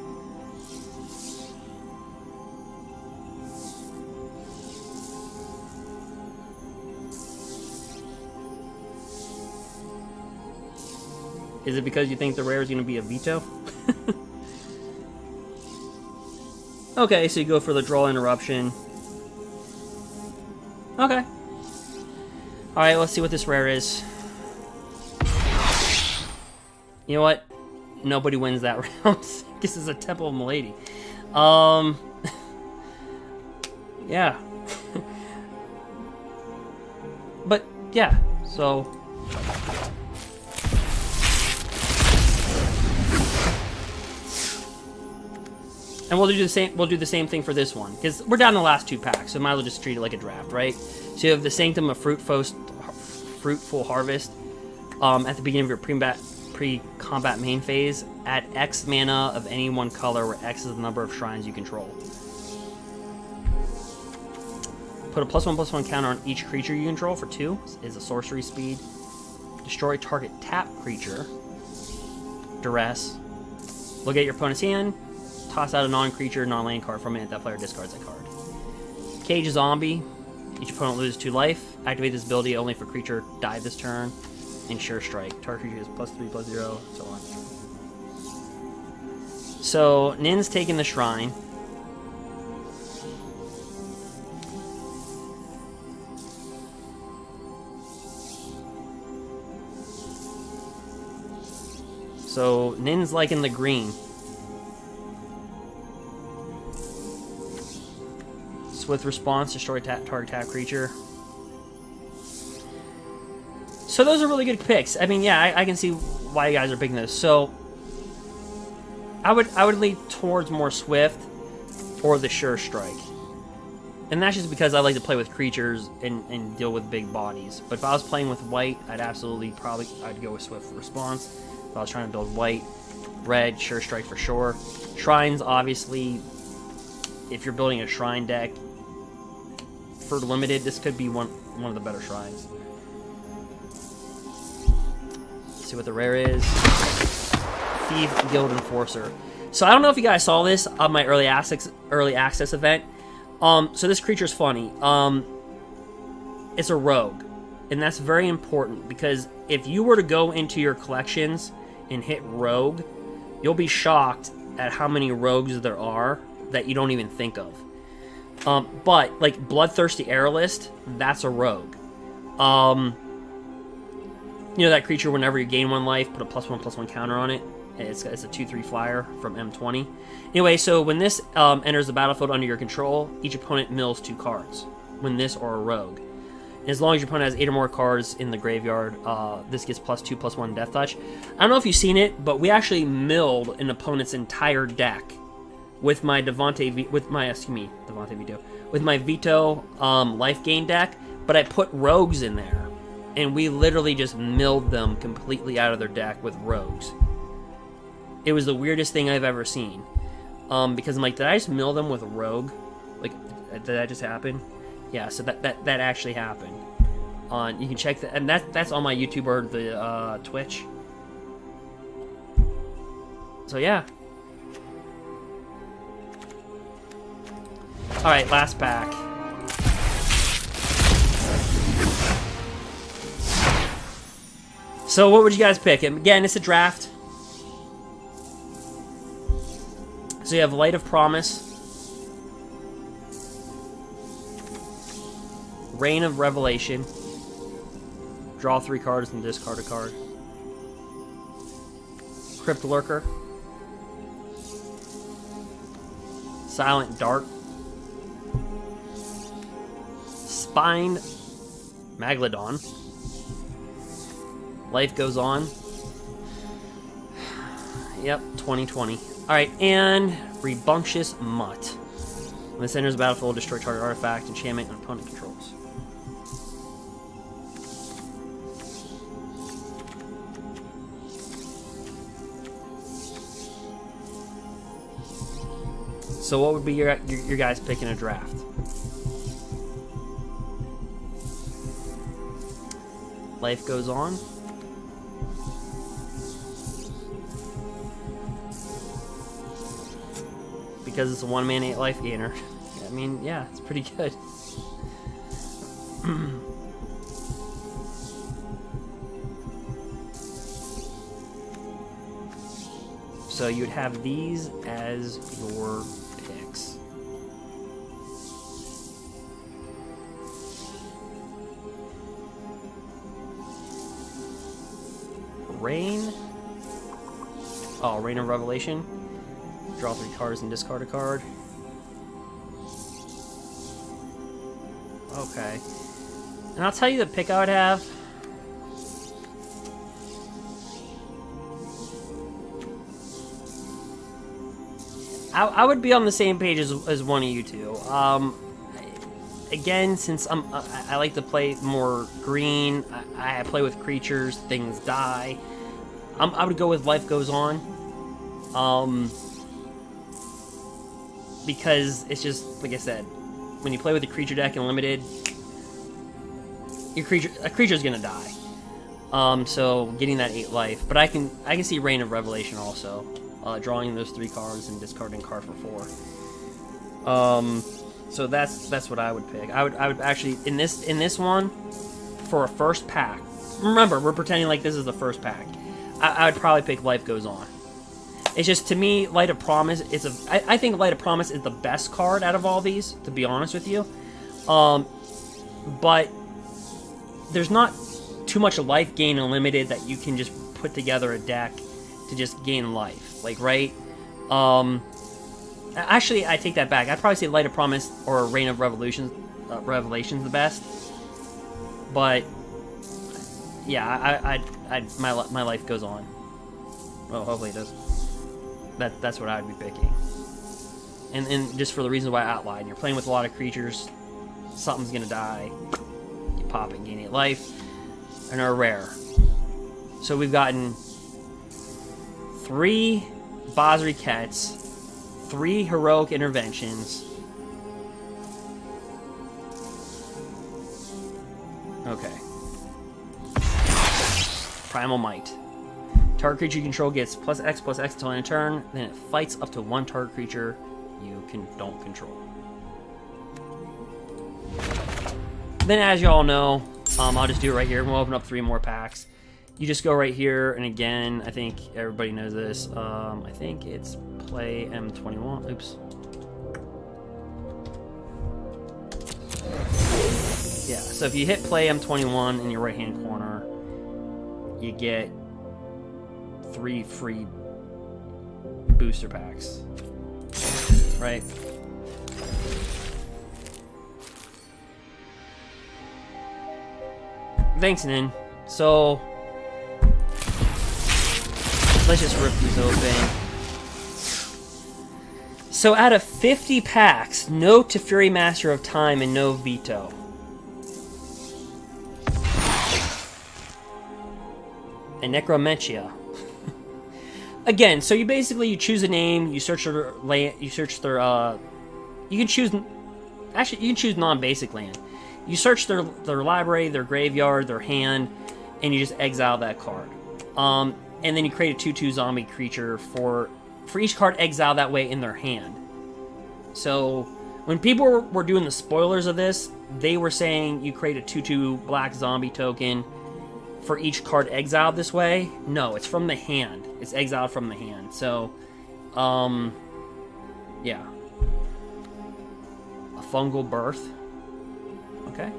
Is it because you think the rare is going to be a Vito? Okay, so you go for the draw interruption. Okay. Alright, let's see what this rare is. You know what? Nobody wins that round. This is a Temple of Milady. Yeah. But, yeah, so... And we'll do the same. We'll do the same thing for this one because we're down to the last 2 packs, so might as well just treat it like a draft, right? So you have the Sanctum of Fruitful Harvest at the beginning of your pre-combat main phase. Add X mana of any one color, where X is the number of shrines you control. Put a +1/+1 counter on each creature you control for 2. Is a sorcery speed. Destroy target tap creature. Duress. Look at your opponent's hand. Toss out a non-creature, non-land card from it. That player discards that card. Cage Zombie. Each opponent loses 2 life. Activate this ability only for creature die this turn. And Sure Strike. Target creature is +3/+0, so on. So, Nin's taking the Shrine. So, Nin's liking the green. Swift response, destroy target tap creature. So those are really good picks. I mean, yeah, I can see why you guys are picking those. So I would lean towards more Swift or the Sure Strike. And that's just because I like to play with creatures and deal with big bodies. But if I was playing with white, I'd go with Swift response. If I was trying to build white, red, Sure Strike for sure. Shrines, obviously, if you're building a shrine deck, for limited, this could be one of the better shrines. Let's see what the rare is. Thief Guild Enforcer. So I don't know if you guys saw this on my early access event. So this creature's funny. It's a rogue, and that's very important because if you were to go into your collections and hit rogue, you'll be shocked at how many rogues there are that you don't even think of. But, like, Bloodthirsty Airlist, that's a rogue. You know that creature, whenever you gain 1 life, put a +1/+1 counter on it. It's a 2/3 flyer from M20. Anyway, so when this enters the battlefield under your control, each opponent mills 2 cards. When this or a rogue. And as long as your opponent has 8 or more cards in the graveyard, this gets +2/+1 Death Touch. I don't know if you've seen it, but we actually milled an opponent's entire deck with my Vito life gain deck, but I put rogues in there, and we literally just milled them completely out of their deck with rogues. It was the weirdest thing I've ever seen, because I'm like, did I just mill them with a rogue? Like, did that just happen? Yeah, so that actually happened. You can check that, and that's on my YouTube or the Twitch. So yeah. Alright, last pack. So what would you guys pick? Again, it's a draft. So you have Light of Promise, Reign of Revelation, draw 3 cards and discard a card, Crypt Lurker, Silent Dart, Spined Megalodon, Life Goes On. Yep, 2020. Alright, and Rebunctious Mutt. When this enters the battlefield, destroy target artifact, enchantment, and opponent controls. So what would be your guys' pick in a draft? Life Goes On. Because it's a 1-mana 8 life gainer. I mean, yeah, it's pretty good. So you'd have these as your picks. Reign. Oh, Reign of Revelation. Draw 3 cards and discard a card. Okay. And I'll tell you the pick I would have. I would be on the same page as one of you two. Again, since I like to play more green, I play with creatures, things die. I would go with Life Goes On. Because it's just, like I said, when you play with a creature deck in Limited, a creature's gonna die. So getting that 8 life. But I can see Reign of Revelation also. Drawing those 3 cards and discarding a card for 4. So that's what I would pick. I would actually in this one for a first pack. Remember, we're pretending like this is the first pack. I would probably pick Life Goes On. It's just, to me, Light of Promise I think Light of Promise is the best card out of all these, to be honest with you. But there's not too much life gain in Limited that you can just put together a deck to just gain life. Like, right? Actually, I take that back. I'd probably say Light of Promise or Reign of Revelation's the best. But yeah, my Life Goes On. Well, hopefully it does. That's what I would be picking. And just for the reasons why I outlined, you're playing with a lot of creatures, something's gonna die, you pop it, gain 8 life, and are rare. So we've gotten 3 Basri Kets, 3 Heroic Interventions. Okay. Primal Might. Target creature you control gets +X/+X until end of turn, then it fights up to 1 target creature you don't control. Then, as you all know, I'll just do it right here. We'll open up 3 more packs. You just go right here, and again, I think everybody knows this. I think it's play M21. Oops. Yeah, so if you hit play M21 in your right-hand corner, you get 3 free booster packs. Right? Thanks, Nin. So let's just rip these open. So out of 50 packs, no Teferi Master of Time and no Vito. And Necromentia. Again, so you choose a name, you search their you can choose non-basic land. You search their library, their graveyard, their hand, and you just exile that card. And then you create a 2/2 zombie creature for each card exiled that way in their hand. So when people were doing the spoilers of this, they were saying you create a 2/2 black zombie token for each card exiled this way. No, it's from the hand. It's exiled from the hand. So, Yeah. A fungal birth. Okay.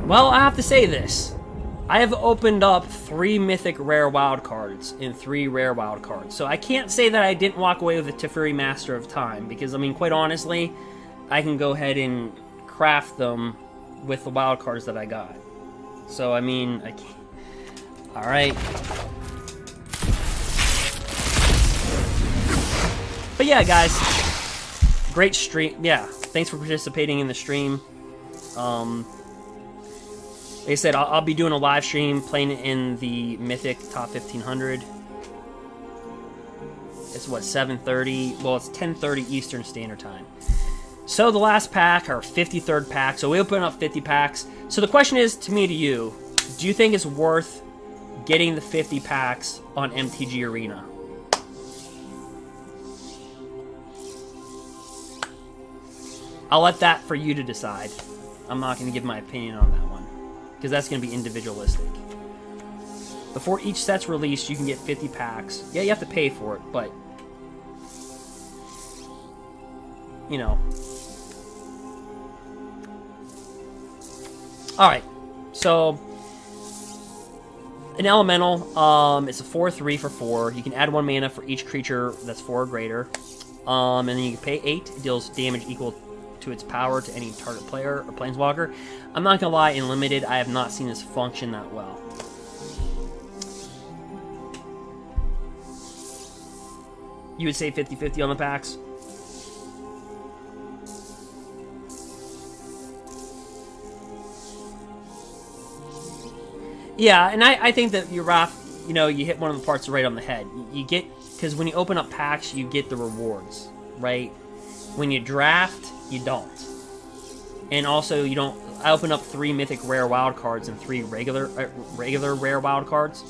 Well, I have to say this. I have opened up 3 mythic rare wild cards and 3 rare wild cards. So I can't say that I didn't walk away with a Teferi Master of Time, because, I mean, quite honestly, I can go ahead and craft them with the wild cards that I got. So, I mean, I can't. Alright. But yeah, guys. Great stream. Yeah, thanks for participating in the stream. Like I said, I'll be doing a live stream playing in the Mythic Top 1500. It's what, 7:30? Well, it's 10:30 Eastern Standard Time. So the last pack, our 53rd pack. So we open up 50 packs. So the question is, to me, to you, do you think it's worth getting the 50 packs on MTG Arena? I'll let that for you to decide. I'm not going to give my opinion on that one, because that's going to be individualistic. Before each set's released, you can get 50 packs. Yeah, you have to pay for it, but, you know. Alright, so an elemental, it's a 4/3 for 4. You can add 1 mana for each creature that's 4 or greater. And then you can pay 8. It deals damage equal to its power to any target player or planeswalker. I'm not gonna lie, in Limited, I have not seen this function that well. You would say 50-50 on the packs? Yeah, and I think that you're Raph, you know, you hit one of the parts right on the head. You get, because when you open up packs, you get the rewards, right? When you draft, you don't. And also, you don't. I opened up 3 mythic rare wild cards and 3 regular rare wild cards,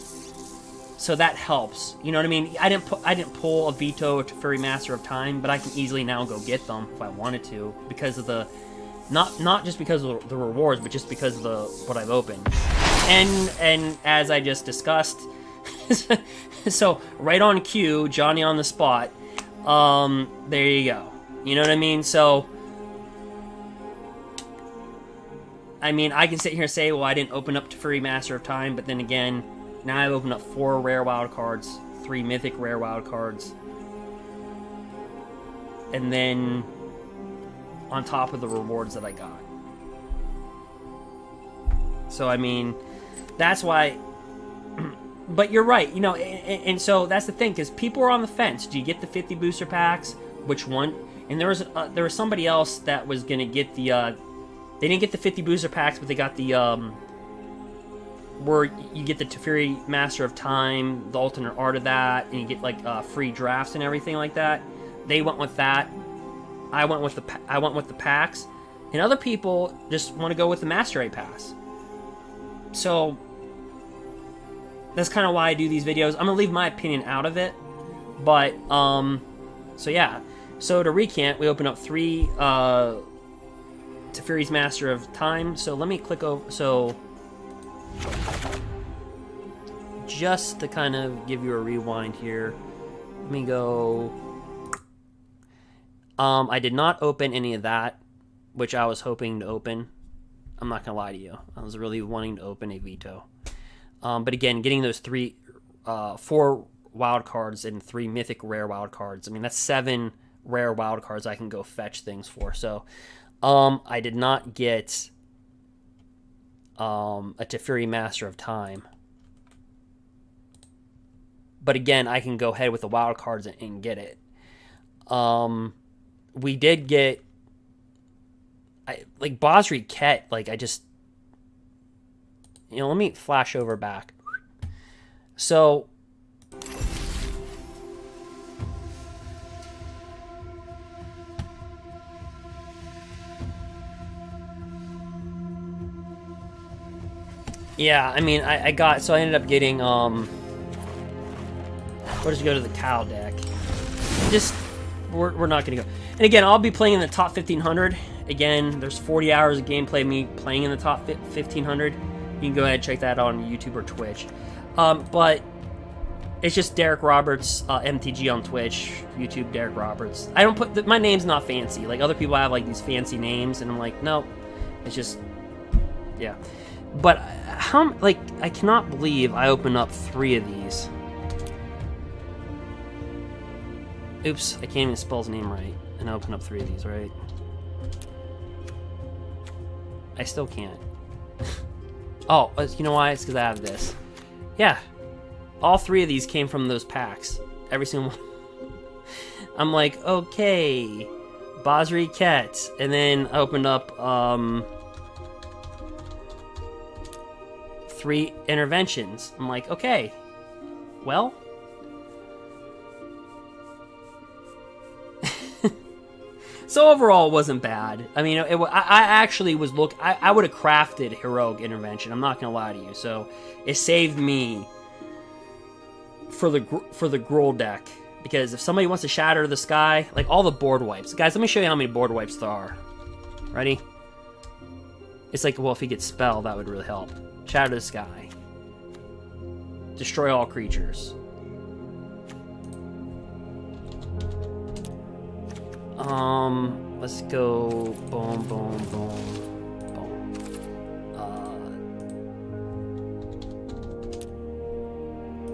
so that helps. You know what I mean? I didn't pull a Vito or Teferi Master of Time, but I can easily now go get them if I wanted to, because of the not just because of the rewards, but just because of what I've opened. And as I just discussed, so right on cue, Johnny on the spot. There you go. You know what I mean? So, I mean, I can sit here and say, well, I didn't open up Teferi Master of Time, but then again, now I've opened up 4 rare wild cards, 3 mythic rare wild cards, and then on top of the rewards that I got. So, I mean, that's why. But you're right, you know, and so that's the thing, because people are on the fence. Do you get the 50 booster packs? Which one? And there was somebody else that was gonna get the. They didn't get the 50 booster packs, but they got the where you get the Teferi Master of Time, the alternate art of that, and you get like free drafts and everything like that. They went with that. I went with the packs, and other people just want to go with the Master A Pass. So that's kind of why I do these videos. I'm gonna leave my opinion out of it, but so yeah. So to recant, we open up 3 Teferi's Master of Time. So let me click over. So just to kind of give you a rewind here, let me go. I did not open any of that, which I was hoping to open. I'm not gonna lie to you. I was really wanting to open a Vito. But again, getting those 4 wild cards and 3 mythic rare wild cards. I mean, that's 7 rare wild cards I can go fetch things for. So, I did not get a Teferi Master of Time. But again, I can go ahead with the wild cards and get it. We did get, like, Basri Ket, like, I just, you know, let me flash over back. So, Yeah, I mean, I ended up getting, where does it go to the cow deck? Just, we're not going to go. And again, I'll be playing in the top 1500. Again, there's 40 hours of gameplay of me playing in the top 1500. You can go ahead and check that out on YouTube or Twitch. But it's just Derek Roberts, MTG on Twitch, YouTube, Derek Roberts. I don't put, my name's not fancy. Like, other people have, like, these fancy names, and I'm like, no, it's just, yeah. But, I cannot believe I opened up 3 of these. Oops, I can't even spell his name right. And I opened up 3 of these, right? I still can't. Oh, you know why? It's because I have this. Yeah. All 3 of these came from those packs. Every single one. I'm like, okay. Basri Ket. And then I opened up 3 interventions. I'm like, okay. Well. So overall, it wasn't bad. I mean, I actually was I would have crafted Heroic Intervention. I'm not gonna lie to you. So it saved me for the Gruul deck, because if somebody wants to Shatter the Sky, like all the board wipes, guys, let me show you how many board wipes there are. Ready? It's like, well, if he gets Spell, that would really help. Shatter the Sky. Destroy all creatures. Let's go boom, boom, boom, boom.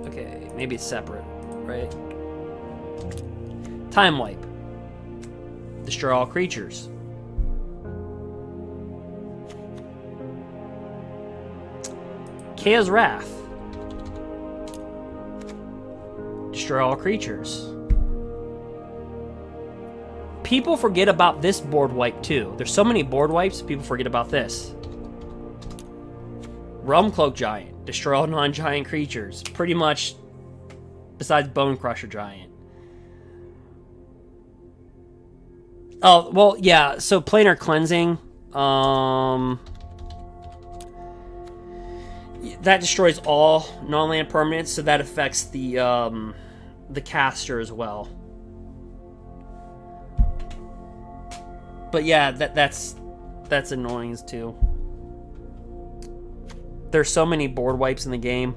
Okay, maybe it's separate, right? Time Wipe. Destroy all creatures. Chaos Wrath. Destroy all creatures. People forget about this board wipe too. There's so many board wipes, people forget about this. Realm Cloak Giant. Destroy all non-giant creatures. Pretty much, besides Bone Crusher Giant. Oh, well, yeah, so Planar Cleansing. That destroys all non-land permanents, so that affects the caster as well. But yeah, that's annoying too. There's so many board wipes in the game,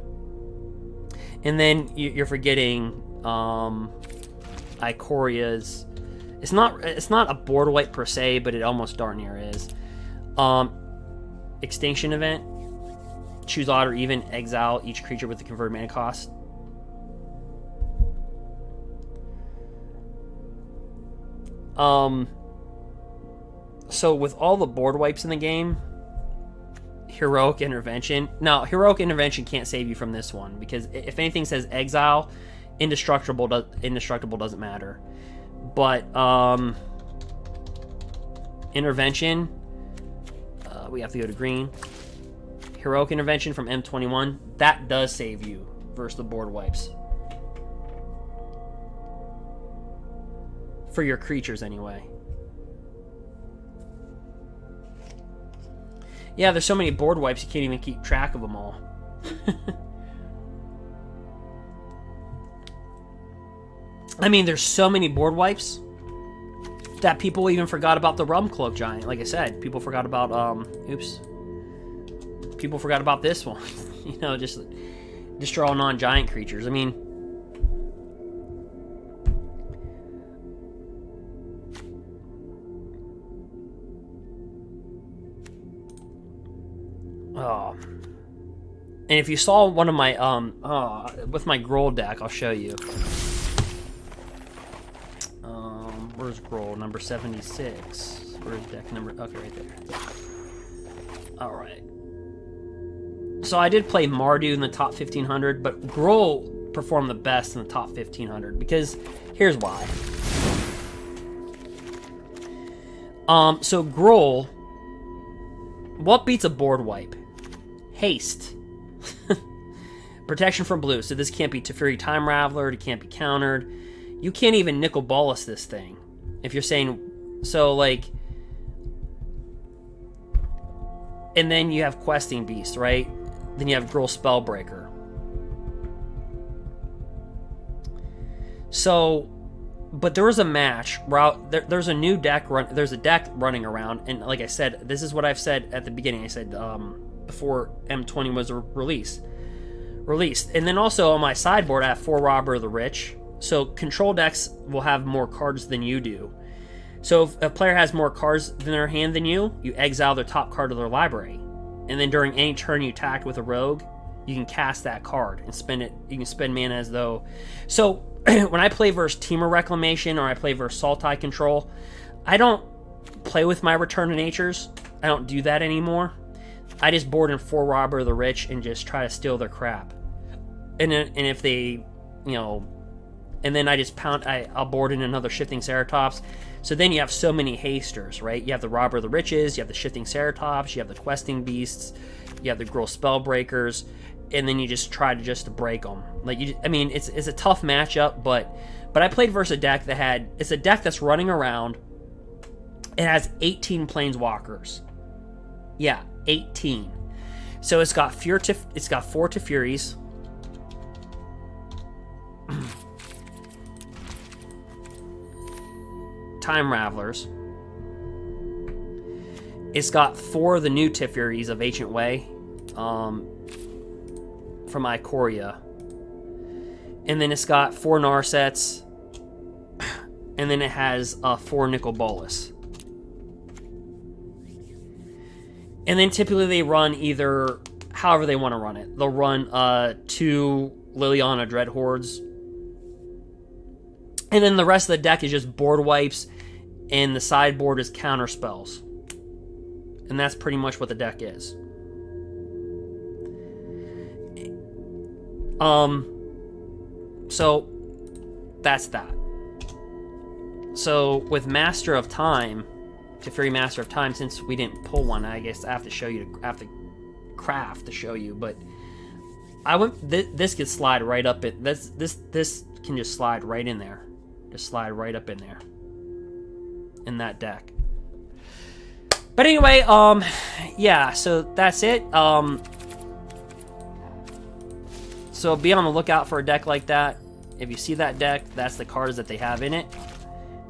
and then you're forgetting Icoria's. It's not a board wipe per se, but it almost darn near is. Extinction Event. Choose odd or even. Exile each creature with the converted mana cost. So with all the board wipes in the game, Heroic Intervention. Now, Heroic Intervention can't save you from this one, because if anything says Exile, Indestructible doesn't matter. But Intervention, we have to go to green. Heroic Intervention from M21, that does save you versus the board wipes. For your creatures, anyway. Yeah, there's so many board wipes you can't even keep track of them all. I mean, there's so many board wipes that people even forgot about the Realm Cloak Giant. Like I said, people forgot about, people forgot about this one. You know, just destroy all non-giant creatures. I mean, and if you saw one of my with my Gruul deck, I'll show you. Where's Gruul? Number 76. Where's deck number? Okay, right there. All right. So I did play Mardu in the top 1500, but Gruul performed the best in the top 1500 because here's why. So Gruul, what beats a board wipe? Haste. Protection from blue. So this can't be Teferi Time Raveler. It can't be countered. You can't even Nicol Bolas this thing. If you're saying... So, like... And then you have Questing Beast, right? Then you have Girl Spellbreaker. So, but there was a match where there's a new deck there's a deck running around, and like I said, this is what I've said at the beginning. I said before M20 was released, and then also on my sideboard I have 4 Robber of the Rich. So control decks will have more cards than you do. So if a player has more cards in their hand than you exile their top card of their library, and then during any turn you attack with a rogue, you can cast that card and spend it. You can spend mana as though. So when I play versus Teamer Reclamation or I play versus Sultai Control, I don't play with my Return to Natures. I don't do that anymore. I just board in 4 Robber of the Rich and just try to steal their crap. And if they, and then I just I'll board in another Shifting Ceratops. So then you have so many hasters, right? You have the Robber of the Riches, you have the Shifting Ceratops, you have the Questing Beasts, you have the Girl Spellbreakers, and then you just try to break them. It's a tough matchup, but I played versus a deck it's a deck that's running around. It has 18 planeswalkers. Yeah, 18. So it's got 4 Teferis. Time Ravelers. It's got 4 of the new Teferis of Ancient Way from Ikoria. And then it's got 4 Narsets. And then it has 4 Nicol Bolas. And then typically they run either however they want to run it. They'll run 2 Liliana Dread Hordes. And then the rest of the deck is just board wipes, and the sideboard is counter spells. And that's pretty much what the deck is. So that's that. So with Master of Time, Teferi Master of Time, since we didn't pull one, I guess I have to show you. I have to craft to show you. But this could slide right up. This can just slide right in there. Just slide right up in there. In that deck. But anyway, yeah. So that's it. So be on the lookout for a deck like that. If you see that deck, that's the cards that they have in it.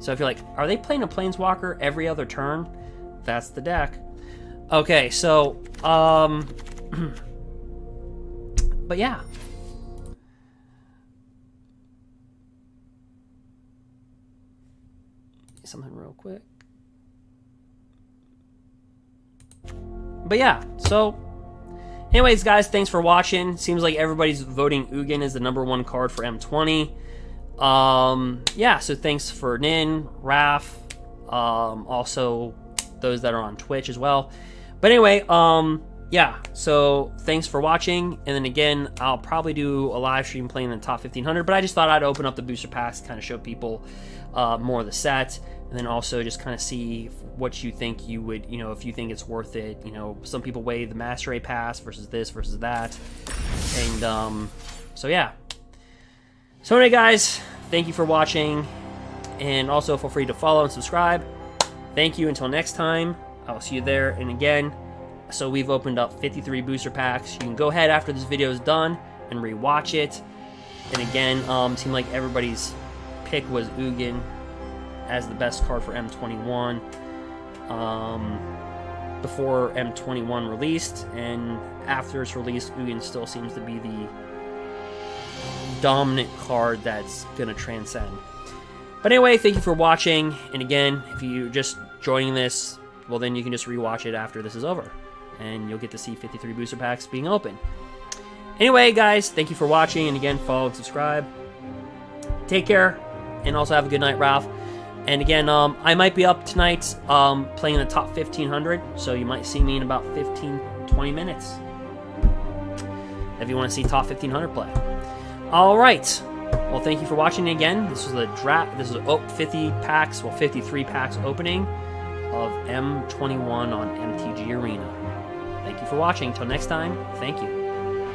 So if you're like, are they playing a Planeswalker every other turn? That's the deck. Okay, so, but yeah. Something real quick. But yeah, so, anyways, guys, thanks for watching. Seems like everybody's voting Ugin as the #1 card for M20. Yeah, so thanks for Nin, Raph, also those that are on Twitch as well. But anyway, yeah, so thanks for watching, and then again, I'll probably do a live stream playing in the top 1500, but I just thought I'd open up the booster packs, kind of show people more of the set, and then also just kind of see what you think you would, if you think it's worth it. Some people weigh the Master A pass versus this versus that, and so yeah. So anyway, guys, thank you for watching, and also feel free to follow and subscribe. Thank you. Until next time, I'll see you there. And again, so we've opened up 53 booster packs. You can go ahead after this video is done and rewatch it. And again, seemed like everybody's pick was Ugin as the best card for M21 before M21 released, and after it's released, Ugin still seems to be the dominant card that's gonna transcend. But anyway, thank you for watching, and again, if you're just joining this, well, then you can just rewatch it after this is over, and you'll get to see 53 booster packs being opened. Anyway, guys, thank you for watching, and again, follow and subscribe. Take care, and also have a good night, Ralph. And again, I might be up tonight playing the top 1500, so you might see me in about 15-20 minutes if you want to see top 1500 play. All right. Well, thank you for watching again. This was the draft. This is 53 packs opening of M21 on MTG Arena. Thank you for watching. Till next time, thank you.